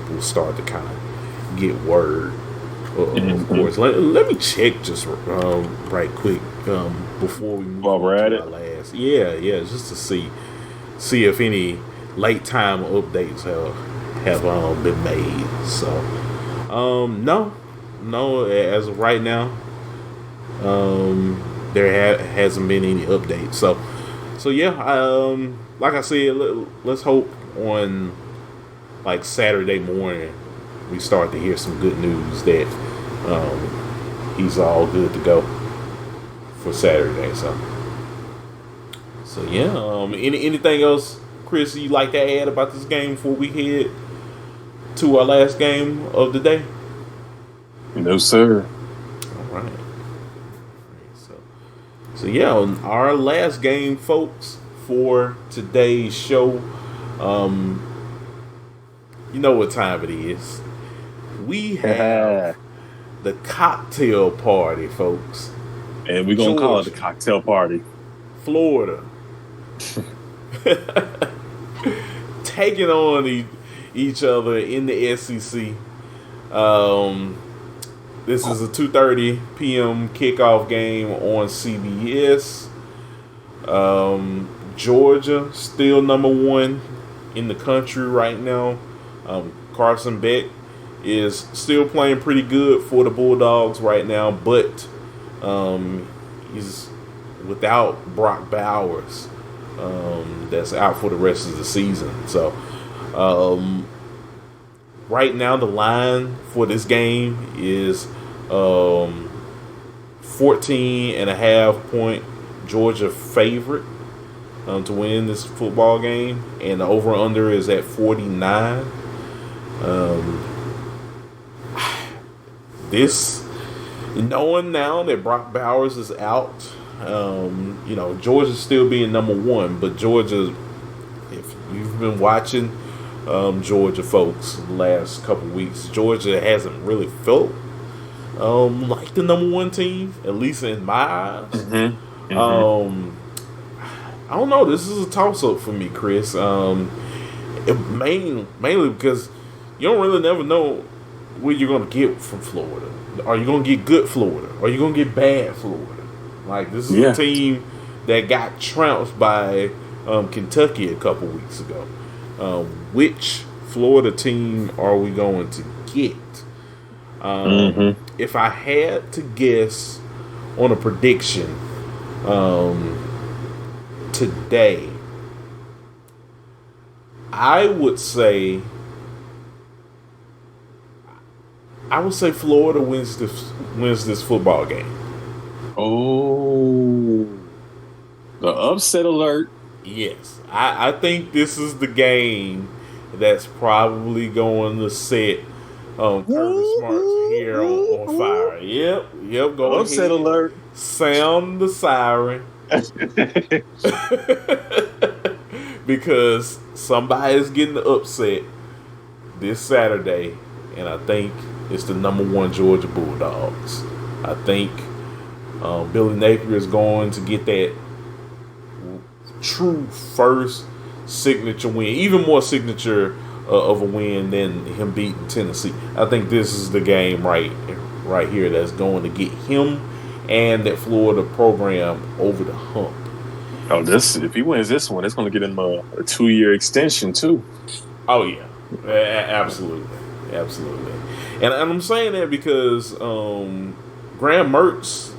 we'll start to kind of get word. Of course, let me check just right quick before we move while we're at it. Last, just to see if any late time updates have been made. So, no, as of right now, there hasn't been any updates. So yeah, like I said, let's hope on like Saturday morning we start to hear some good news that he's all good to go for Saturday. So yeah. Anything else, Chris, you'd like to add about this game before we head to our last game of the day? No, sir. All right. So yeah, on our last game, folks, for today's show. You know what time it is. We have the cocktail party, folks. And we're going to call it the cocktail party. Florida. Taking on each other in the SEC. This is a 2:30 p.m. kickoff game on CBS. Georgia still number one in the country right now. Carson Beck is still playing pretty good for the Bulldogs right now, but he's without Brock Bowers. That's out for the rest of the season. So right now the line for this game is 14.5-point Georgia favorite to win this football game, and the over-under is at 49. This, knowing now that Brock Bowers is out, Georgia's still being number one, but Georgia, if you've been watching Georgia, folks, the last couple weeks, Georgia hasn't really felt like the number one team, at least in my eyes. I don't know. This is a toss-up for me, Chris. Mainly because you don't really never know what you're gonna get from Florida. Are you gonna get good Florida? Are you gonna get bad Florida? Like this is a Yeah. team that got trounced by Kentucky a couple weeks ago. Which Florida team are we going to get? If I had to guess on a prediction today, I would say Florida wins this football game. Oh, the upset alert. Yes, I think this is the game that's probably going to set Kirby Smart's hair on fire. Yep. Go Upset ahead, alert. sound the siren because somebody's getting the upset this Saturday, and I think it's the #1 Georgia Bulldogs. I think Billy Napier is going to get that true first signature win, even more signature of a win than him beating Tennessee. I think this is the game right here that's going to get him and that Florida program over the hump. Oh, if he wins this one, it's going to get him a 2-year extension too. Oh yeah, absolutely. And I'm saying that because Graham Mertz,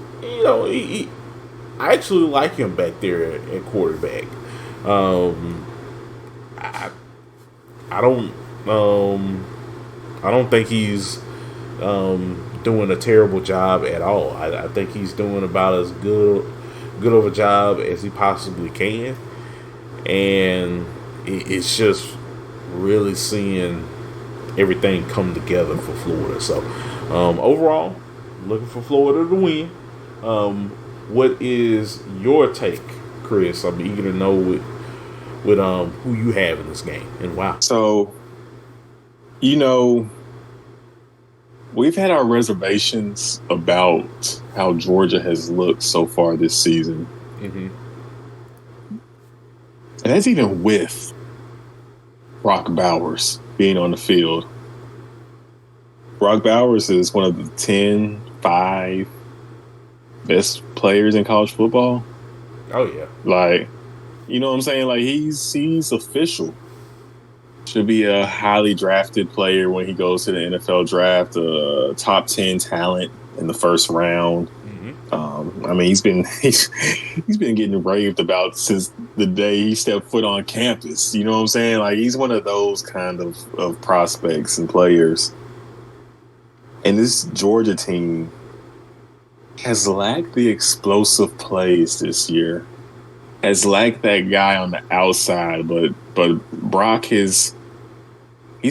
I actually like him back there at quarterback. I don't think he's doing a terrible job at all. I think he's doing about as good of a job as he possibly can, and it's just really seeing everything come together for Florida. So overall, looking for Florida to win. What is your take, Chris? I'm eager to know with who you have in this game and why. So, we've had our reservations about how Georgia has looked so far this season. Mm-hmm. And that's even with Brock Bowers being on the field. Brock Bowers is one of the 5 best players in college football. Oh, yeah. Like, you know what I'm saying? Like, he's official. Should be a highly drafted player when he goes to the NFL draft, a top 10 talent in the first round. Mm-hmm. I mean, he's been getting raved about since the day he stepped foot on campus. You know what I'm saying? Like, he's one of those kind of prospects and players. And this Georgia team has lacked the explosive plays this year. Has lacked that guy on the outside, but Brock he's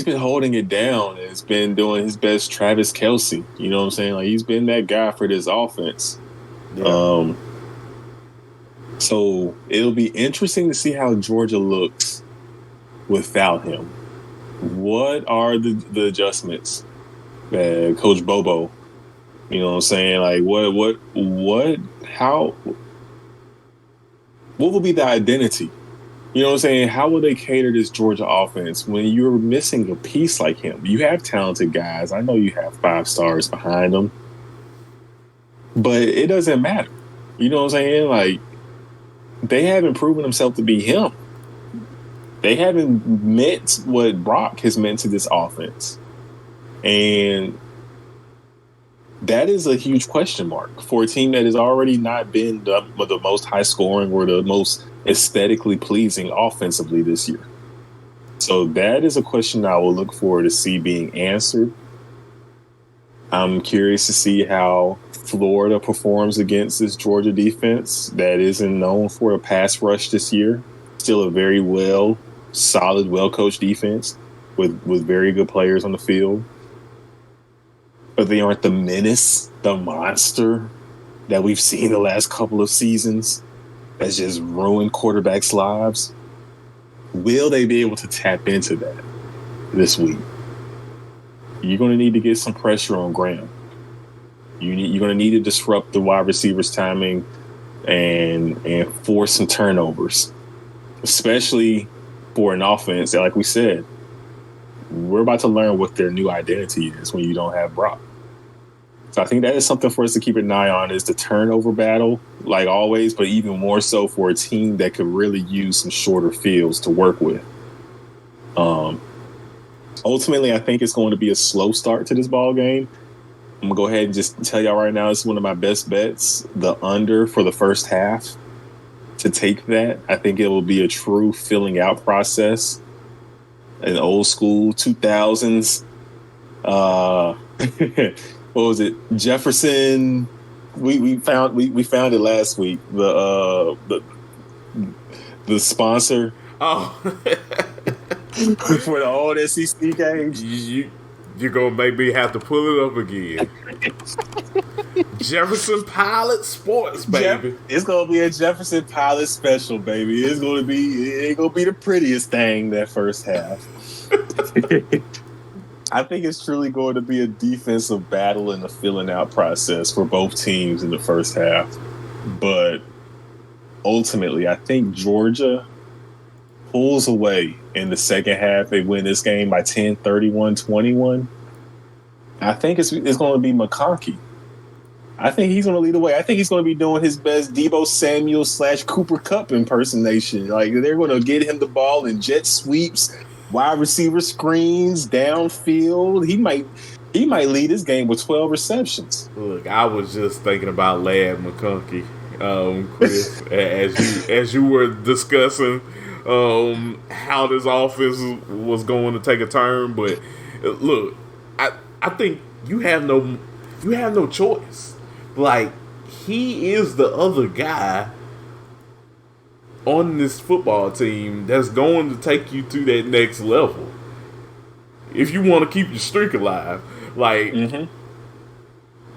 been holding it down and has been doing his best Travis Kelce. You know what I'm saying? Like, he's been that guy for this offense. Yeah. So it'll be interesting to see how Georgia looks without him. What are the adjustments that Coach Bobo, you know what I'm saying? Like, what will be the identity? You know what I'm saying? How will they cater this Georgia offense when you're missing a piece like him? You have talented guys. I know you have 5 stars behind them. But it doesn't matter. You know what I'm saying? Like, they haven't proven themselves to be him. They haven't meant what Brock has meant to this offense. And that is a huge question mark for a team that has already not been the most high scoring or the most aesthetically pleasing offensively this year. So that is a question I will look forward to see being answered. I'm curious to see how Florida performs against this Georgia defense that isn't known for a pass rush this year. Still a very solid, well-coached defense with very good players on the field. But they aren't the menace, the monster that we've seen the last couple of seasons that's just ruined quarterbacks' lives. Will they be able to tap into that this week? You're going to need to get some pressure on Graham. You're going to need to disrupt the wide receivers' timing and force some turnovers, especially for an offense that, like we said, we're about to learn what their new identity is when you don't have Brock. So I think that is something for us to keep an eye on is the turnover battle, like always, but even more so for a team that could really use some shorter fields to work with. Ultimately, I think it's going to be a slow start to this ball game. I'm gonna go ahead and just tell y'all right now, it's one of my best bets. The under for the first half to take that. I think it will be a true filling out process. An old school 2000s. What was it? Jefferson. We found it last week. The sponsor Oh, for the old SEC games. you're gonna make me have to pull it up again. Jefferson Pilot Sports, baby. It's gonna be a Jefferson Pilot special, baby. It ain't gonna be the prettiest thing that first half. I think it's truly going to be a defensive battle and a filling out process for both teams in the first half. But ultimately, I think Georgia pulls away in the second half. They win this game by 10, 31-21. I think it's going to be McConkey. I think he's going to lead the way. I think he's going to be doing his best Debo Samuel / Cooper Kupp impersonation. Like, they're going to get him the ball in jet sweeps, wide receiver screens, downfield. He might lead this game with 12 receptions. Look, I was just thinking about Lad McConkey, Chris, as you were discussing how this offense was going to take a turn. But look, I think you have no choice. Like, he is the other guy on this football team that's going to take you to that next level. If you want to keep your streak alive, like,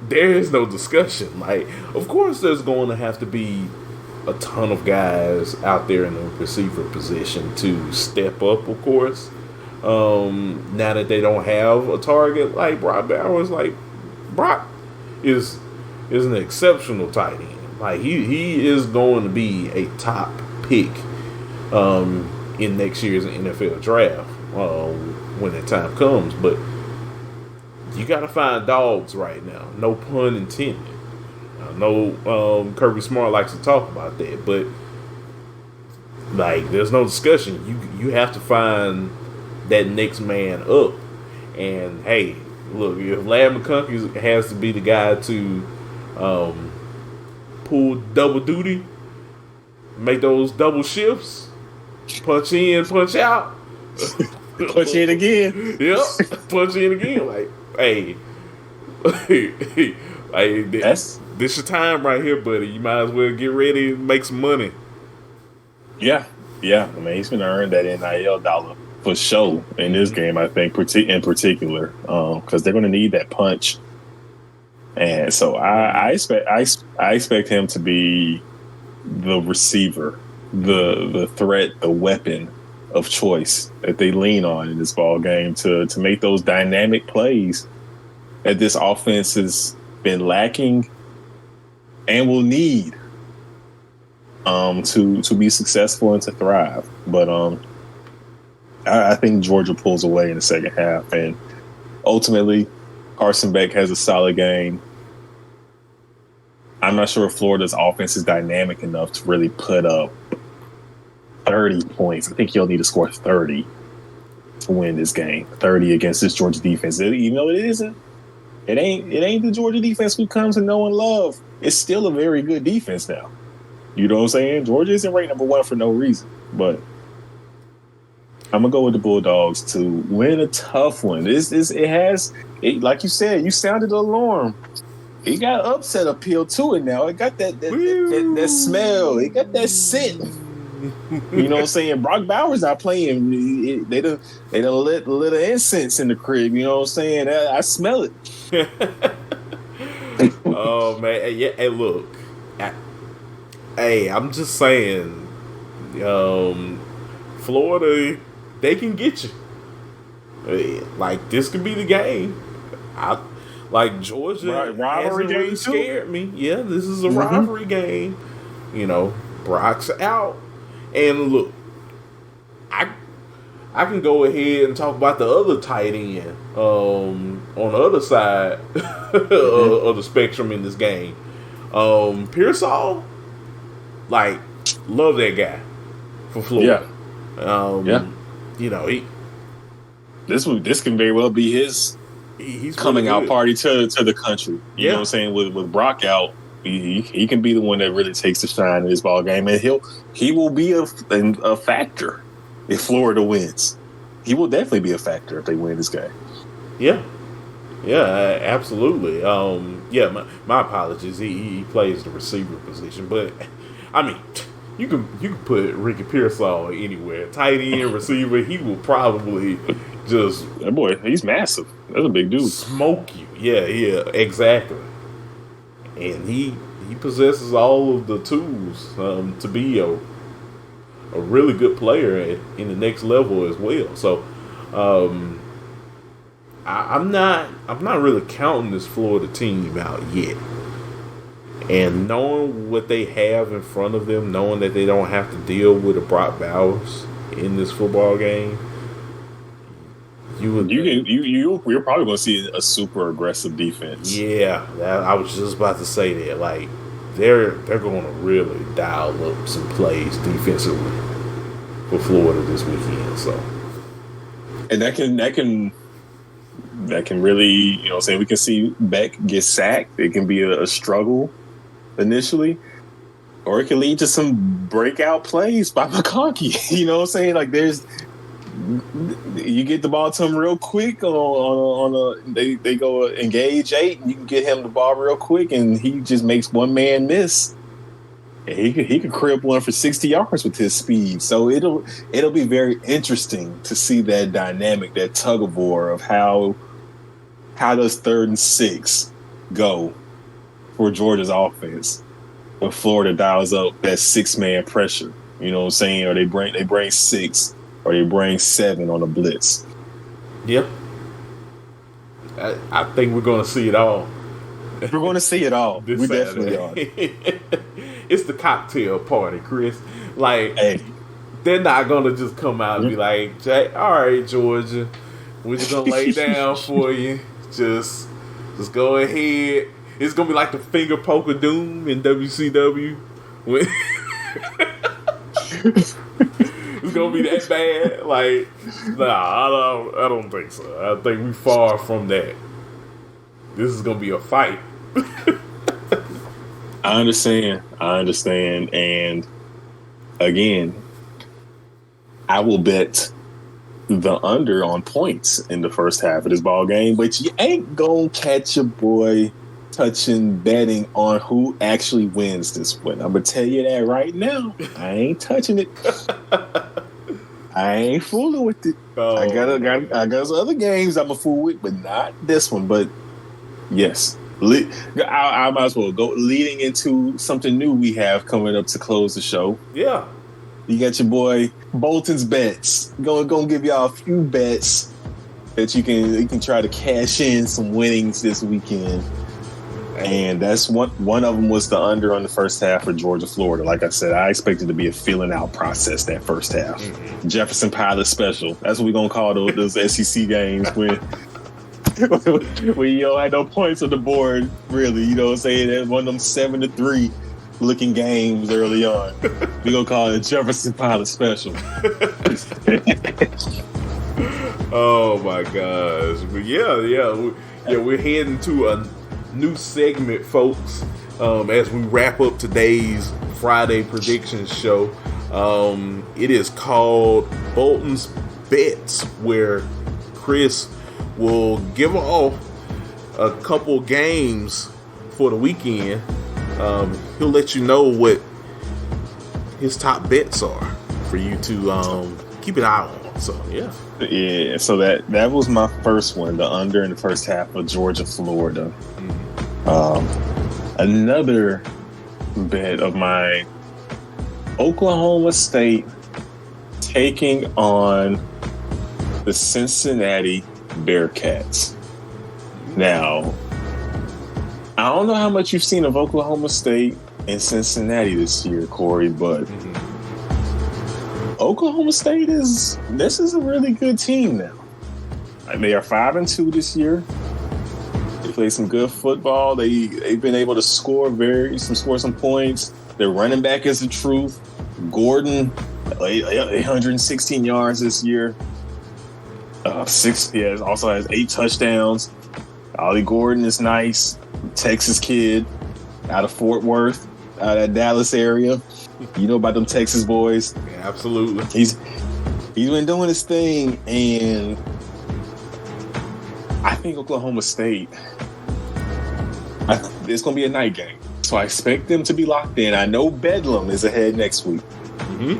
there is no discussion. Like, of course, there's going to have to be a ton of guys out there in the receiver position to step up, of course. Now that they don't have a target like Brock Bowers, like, Brock is an exceptional tight end. Like, he is going to be a top pick in next year's NFL draft when that time comes. But you got to find dogs right now. No pun intended. I know Kirby Smart likes to talk about that, but like, there's no discussion. You have to find that next man up. And hey, look, if Lad McConkey has to be the guy to pull double duty, make those double shifts, punch in, punch out, punch in again. Yep, punch in again. Like, hey, like, this your time right here, buddy. You might as well get ready and make some money. Yeah. I mean, he's going to earn that NIL dollar for sure in this game, I think, in particular, because they're going to need that punch. And so I expect him to be the receiver, the threat, the weapon of choice that they lean on in this ball game to make those dynamic plays that this offense has been lacking and will need to be successful and to thrive. But I think Georgia pulls away in the second half, and ultimately Carson Beck has a solid game. I'm not sure if Florida's offense is dynamic enough to really put up 30 points. I think you'll need to score 30 to win this game. 30 against this Georgia defense. Even though it isn't, it ain't the Georgia defense we come to know and love. It's still a very good defense now. You know what I'm saying? Georgia isn't ranked number 1 for no reason. But I'm gonna go with the Bulldogs to win a tough one. Like you said, you sounded the alarm. It got upset appeal to it now. It got that smell. It got that scent. You know what I'm saying? Brock Bowers not playing. They done lit a little incense in the crib. You know what I'm saying? I smell it. Oh man, yeah. Hey, look. I'm just saying. Florida, they can get you. Like, this could be the game. Like, Georgia rivalry hasn't really scared me. Yeah, this is a rivalry game. You know, Brock's out. And look, I can go ahead and talk about the other tight end on the other side Mm-hmm. of the spectrum in this game. Pearsall, like, love that guy for Yeah, Florida. yeah. Um, he This can very well be his he's really coming out good. party to the country. You know what Yeah, I'm saying? With Brock out, he can be the one that really takes the shine in this ball game, and he will be a factor if Florida wins. He will definitely be a factor if they win this game. yeah, yeah, absolutely. Yeah, my apologies. He plays the receiver position, but I mean, you can put Ricky Pearsall anywhere, tight end, receiver. He will probably just That boy, he's massive. That's a big dude. smoke you. Yeah, yeah, exactly. And he possesses all of the tools to be a really good player in the next level as well. So um, I'm not really counting this Florida team out yet. And knowing what they have in front of them, knowing that they don't have to deal with a Brock Bowers in this football game, you would You think, can you're probably going to see a super aggressive defense. yeah, I was just about to say that. Like they're going to really dial up some plays defensively for Florida this weekend. So And that can really, you know what I'm saying, we can see Beck get sacked. It can be a struggle initially, or it can lead to some breakout plays by McConkey. You know what I'm saying? Like you get the ball to him real quick they go engage 8 and you can get him the ball real quick and he just makes one man miss. And he could crib one for 60 yards with his speed. So it'll be very interesting to see that dynamic, that tug of war of how does 3rd and 6 go for Georgia's offense when Florida dials up that 6-man pressure. You know what I'm saying? Or they bring 6 or they bring 7 on a blitz. yep, I think we're going to see it all. We're going to see it all. This We Saturday. definitely are. It's the cocktail party, Chris. Like Hey, they're not gonna just come out and be like, "All right, Georgia, we're just gonna lay down for you. Just go ahead." It's gonna be like the finger poke of doom in WCW. When it's gonna be that bad. Like, nah, I don't think so. I think we far from that. This is gonna be a fight. I understand. And again, I will bet the under on points in the first half of this ball game, but you ain't gonna catch a boy touching betting on who actually wins this one. I'm gonna tell you that right now. I ain't touching it. I ain't fooling with it. I got some other games I'm a fool with, but not this one. But yes, I might as well go leading into something new we have coming up to close the show. Yeah. You got your boy Bolton's bets. Gonna give y'all a few bets that you can try to cash in some winnings this weekend. And that's one of them was the under on the first half for Georgia, Florida. Like I said, I expected to be a feeling out process that first half. Mm-hmm. Jefferson Pilot special. That's what we're gonna call those SEC games when you don't have no points on the board, really. You know what I'm saying? That's one of them 7-3 looking games early on. We're gonna call it Jefferson Pilot special. Oh my gosh. But we're heading to a new segment, folks, as we wrap up today's Friday predictions show. It is called Bolton's Bets, where Chris will give off a couple games for the weekend. He'll let you know what his top bets are for you to keep an eye on. So yeah, so that was my first one, the under in the first half of Georgia, Florida. Another bet of mine, Oklahoma State taking on the Cincinnati Bearcats. Now, I don't know how much you've seen of Oklahoma State and Cincinnati this year, Kory, but Oklahoma State is a really good team now. And they are 5-2 this year. They play some good football. They've been able to score some points. Their running back is the truth. Gordon, 816 yards this year. Also has 8 touchdowns. Ollie Gordon is nice. Texas kid out of Fort Worth, out of that Dallas area. You know about them Texas boys. Yeah, absolutely. He's been doing his thing, and I think Oklahoma State, it's going to be a night game. So I expect them to be locked in. I know Bedlam is ahead next week. Mm-hmm.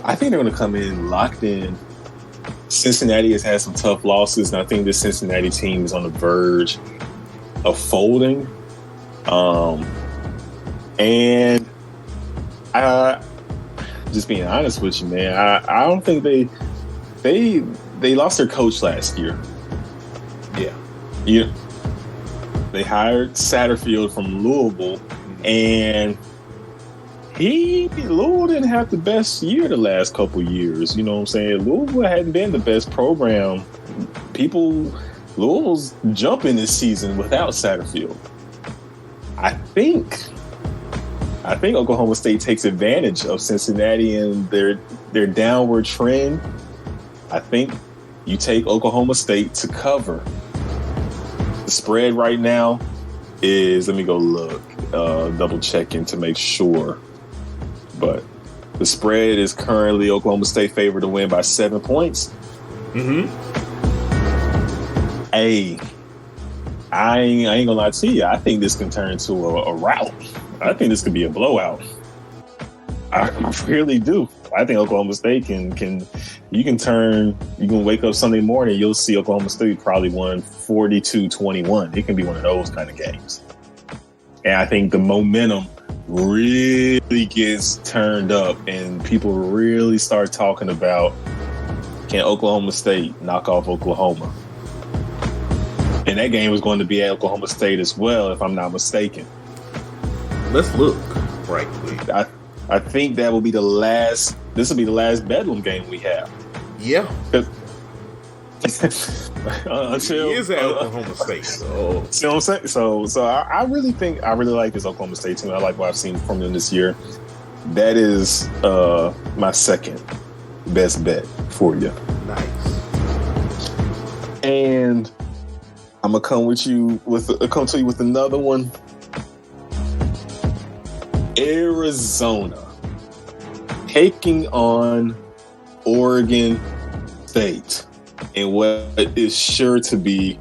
I think they're going to come in locked in. Cincinnati has had some tough losses, and I think this Cincinnati team is on the verge of folding. And just being honest with you, man, I don't think they lost their coach last year. Yeah. They hired Satterfield from Louisville, and Louisville didn't have the best year the last couple years. You know what I'm saying? Louisville hadn't been the best program. Louisville's jumping this season without Satterfield. I think Oklahoma State takes advantage of Cincinnati and their downward trend. I think you take Oklahoma State to cover. The spread right now is, let me go look, double checking to make sure. But the spread is currently Oklahoma State favored to win by 7 points. Mm-hmm. Hey, I ain't gonna lie to you. I think this can turn into a rout. I think this could be a blowout. I really do. I think Oklahoma State can wake up Sunday morning, you'll see Oklahoma State probably won 42-21. It can be one of those kind of games. And I think the momentum really gets turned up and people really start talking about, can Oklahoma State knock off Oklahoma? And that game was going to be at Oklahoma State as well, if I'm not mistaken. Let's look right quick. I think that will be the last. This will be the last Bedlam game we have. Yeah. Until it is at Oklahoma State. So. See what I'm saying? So I really like this Oklahoma State team. I like what I've seen from them this year. That is my second best bet for you. Nice. And I'm gonna come to you with another one. Arizona taking on Oregon State in what is sure to be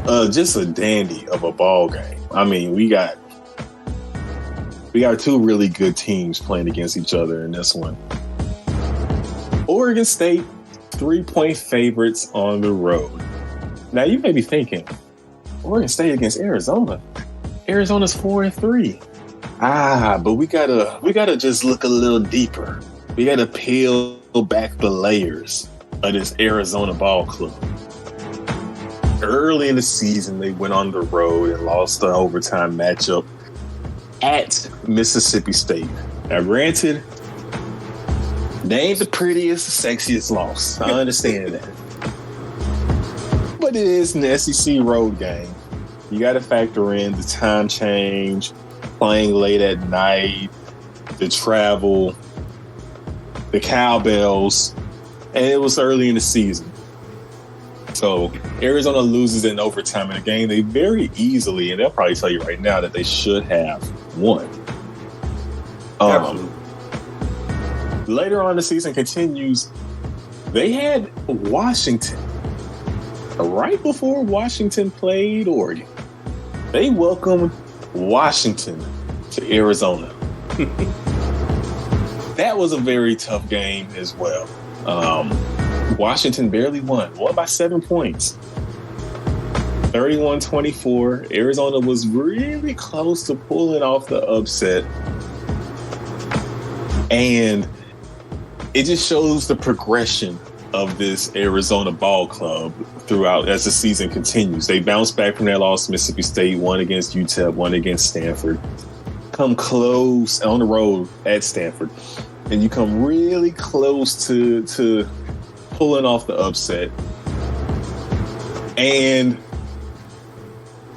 just a dandy of a ball game. I mean, we got two really good teams playing against each other in this one. Oregon State 3-point favorites on the road. Now you may be thinking, Oregon State against Arizona. Arizona's 4-3. But we gotta just look a little deeper. We gotta peel back the layers of this Arizona ball club. Early in the season, they went on the road and lost the overtime matchup at Mississippi State. Now, granted, they ain't the prettiest, sexiest loss. I understand that. But it is an SEC road game. You got to factor in the time change, playing late at night, the travel, the cowbells, and it was early in the season. So Arizona loses in overtime in a game they very easily, and they'll probably tell you right now that they should have won. Later on, the season continues. They had Washington. Right before Washington played Oregon, they welcomed Washington to Arizona. That was a very tough game as well. Washington barely won by 7 points. 31-24. Arizona was really close to pulling off the upset. And it just shows the progression of this Arizona ball club throughout as the season continues. They bounced back from their loss to Mississippi State, one against UTEP, one against Stanford. Come close on the road at Stanford. and you come really close to pulling off the upset. And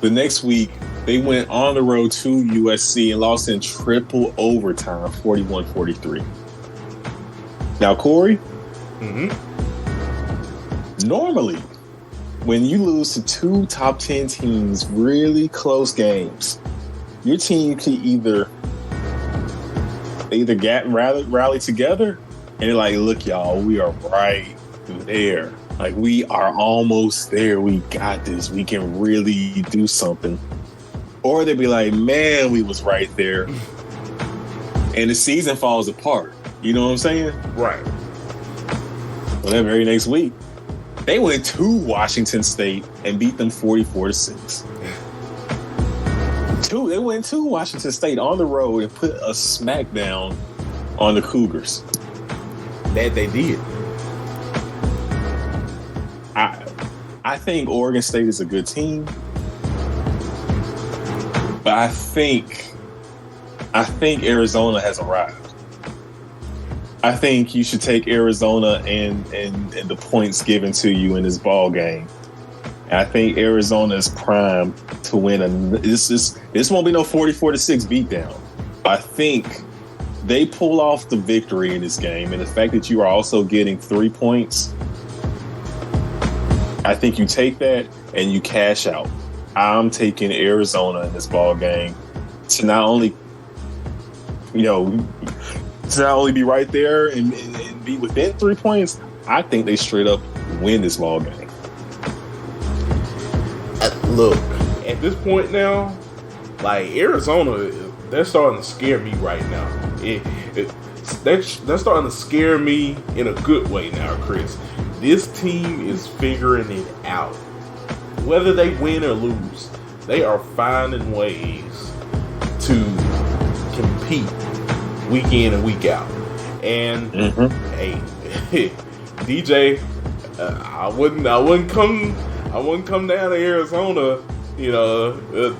the next week, they went on the road to USC and lost in triple overtime, 41-43. Now, Kory, normally, when you lose to two top 10 teams, really close games, your team can either rally together and they're like, look, y'all, we are right there. Like, we are almost there. We got this. We can really do something. Or they'd be like, man, we was right there. And the season falls apart. You know what I'm saying? Right. Well, that very next week, they went to Washington State and beat them 44-6. They went to Washington State on the road and put a smackdown on the Cougars. That they did. I think Oregon State is a good team, but I think Arizona has arrived. I think you should take Arizona and the points given to you in this ball game. And I think Arizona is primed to win. This won't be no 44-6 beatdown. I think they pull off the victory in this game, and the fact that you are also getting 3 points, I think you take that and you cash out. I'm taking Arizona in this ball game to not only, to not only be right there and be within 3 points. I think they straight up win this ball game. Look, at this point now, like Arizona, they're starting to scare me right now. They're starting to scare me in a good way now, Chris. This team is figuring it out. Whether they win or lose, they are finding ways to compete week in and week out. And hey, DJ, I wouldn't come down to Arizona. Don't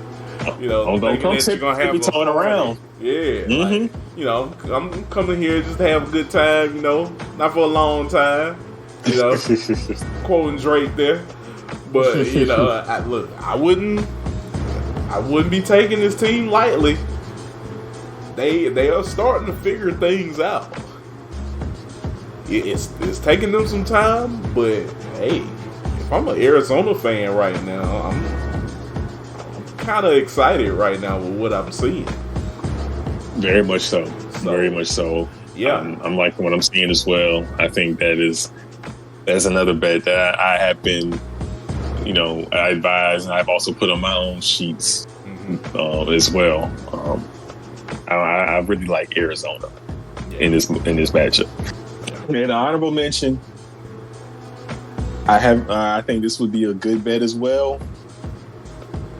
come you're gonna have towing around. Yeah, I'm coming here just to have a good time. Not for a long time. Quoting Drake there, but I wouldn't be taking this team lightly. They are starting to figure things out. It's taking them some time, but hey, if I'm an Arizona fan right now, I'm kind of excited right now with what I'm seeing. Very much so. Very much so. Yeah, I'm liking what I'm seeing as well. I think that's another bet that I have been, I advise, and I've also put on my own sheets as well. I really like Arizona in this matchup. And an honorable mention, I think this would be a good bet as well.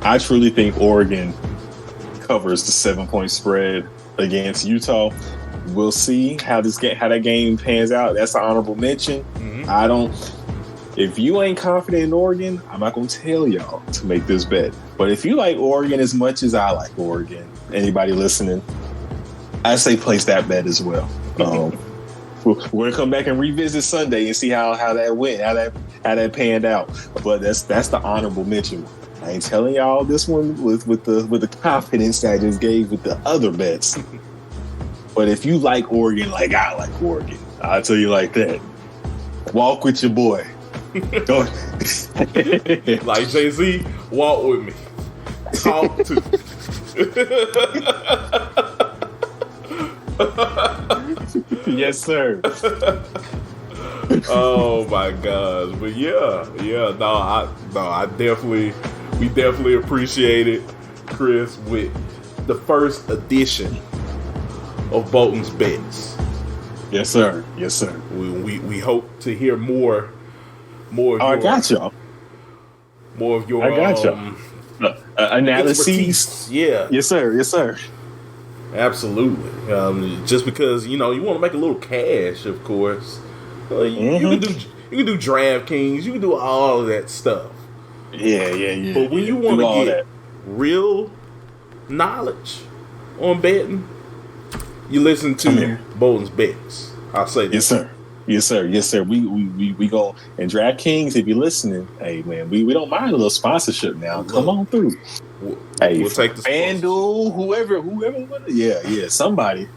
I truly think Oregon covers the 7-point spread against Utah. We'll see how that game pans out. That's an honorable mention. If you ain't confident in Oregon, I'm not going to tell y'all to make this bet. But if you like Oregon as much as I like Oregon, anybody listening, I say place that bet as well. We're going to come back and revisit Sunday and see how that went, how that panned out. But that's the honorable mention. I ain't telling y'all this one with the confidence that I just gave with the other bets. But if you like Oregon like I like Oregon, I'll tell you like that. Walk with your boy. Like Jay-Z, walk with me. Talk to Yes, sir. Oh my gosh. But we definitely appreciate it, Chris, with the first edition of Bolton's Bets. Yes, sir. Yes, sir. We hope to hear more of I got y'all. More of your I got y'all. Analyses. Expertise. Yeah. Yes, sir. Yes, sir. Absolutely. Just because you want to make a little cash, of course. You can do DraftKings. You can do all of that stuff. Yeah. But when you want to get real knowledge on betting, You listen Come here. to Bolton's Bets. I'll say Yes, that. sir. Yes, sir. Yes, sir. We go and DraftKings. If you're listening, hey man, we don't mind a little sponsorship now. Come Look, on through. we'll, Hey, we'll take the sponsorship. FanDuel, whoever. Yeah, somebody.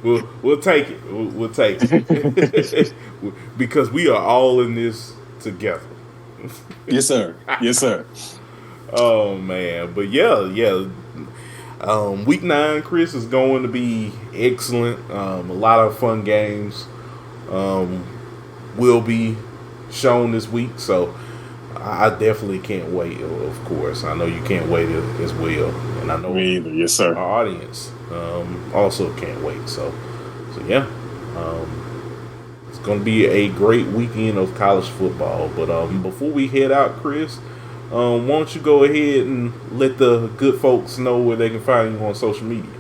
We'll take it. We'll take it because we are all in this together. Yes, sir. Yes, sir. Oh man, but yeah. Week 9, Chris, is going to be excellent. A lot of fun games um, will be shown this week, so I definitely can't wait. Of course, I know you can't wait as well, and I know Me either. Yes, sir. our audience also can't wait. So yeah, it's going to be a great weekend of college football. But before we head out, Chris, why don't you go ahead and let the good folks know where they can find you on social media?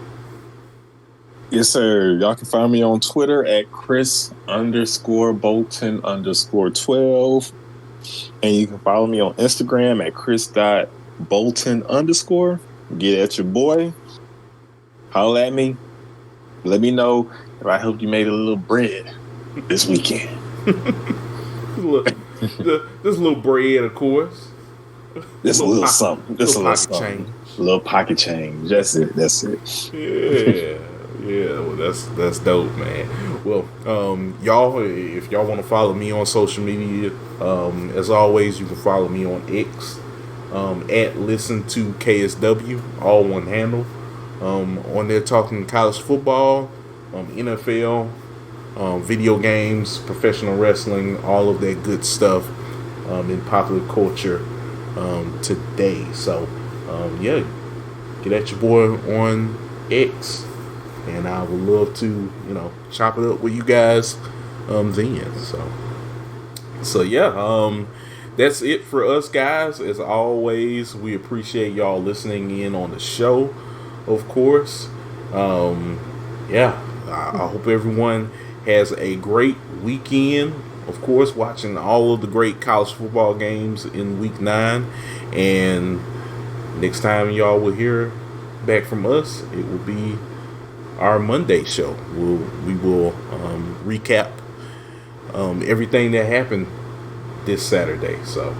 Yes, sir. Y'all can find me on Twitter at Chris_Bolton_12. And you can follow me on Instagram at Chris.Bolton_. Get at your boy. Holla at me. Let me know if I helped you make a little bread this weekend. This little bread, of course. Just a little something. Just a little pocket something. change. A little pocket change. That's it. That's it. Yeah, yeah. Well, that's dope, man. Well, y'all, if y'all want to follow me on social media, as always, you can follow me on X at Listen to KSW, all one handle. On there talking college football, NFL, video games, professional wrestling, all of that good stuff in popular culture today. So, yeah, get at your boy on X, and I would love to, chop it up with you guys then. So yeah, that's it for us, guys. As always, we appreciate y'all listening in on the show. Of course, yeah, I hope everyone has a great weekend. Of course, watching all of the great college football games in Week 9, and next time y'all will hear back from us, it will be our Monday show. We will recap everything that happened this Saturday. So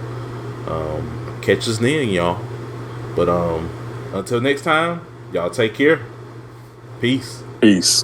catch us then, y'all. But until next time, y'all take care. Peace. Peace.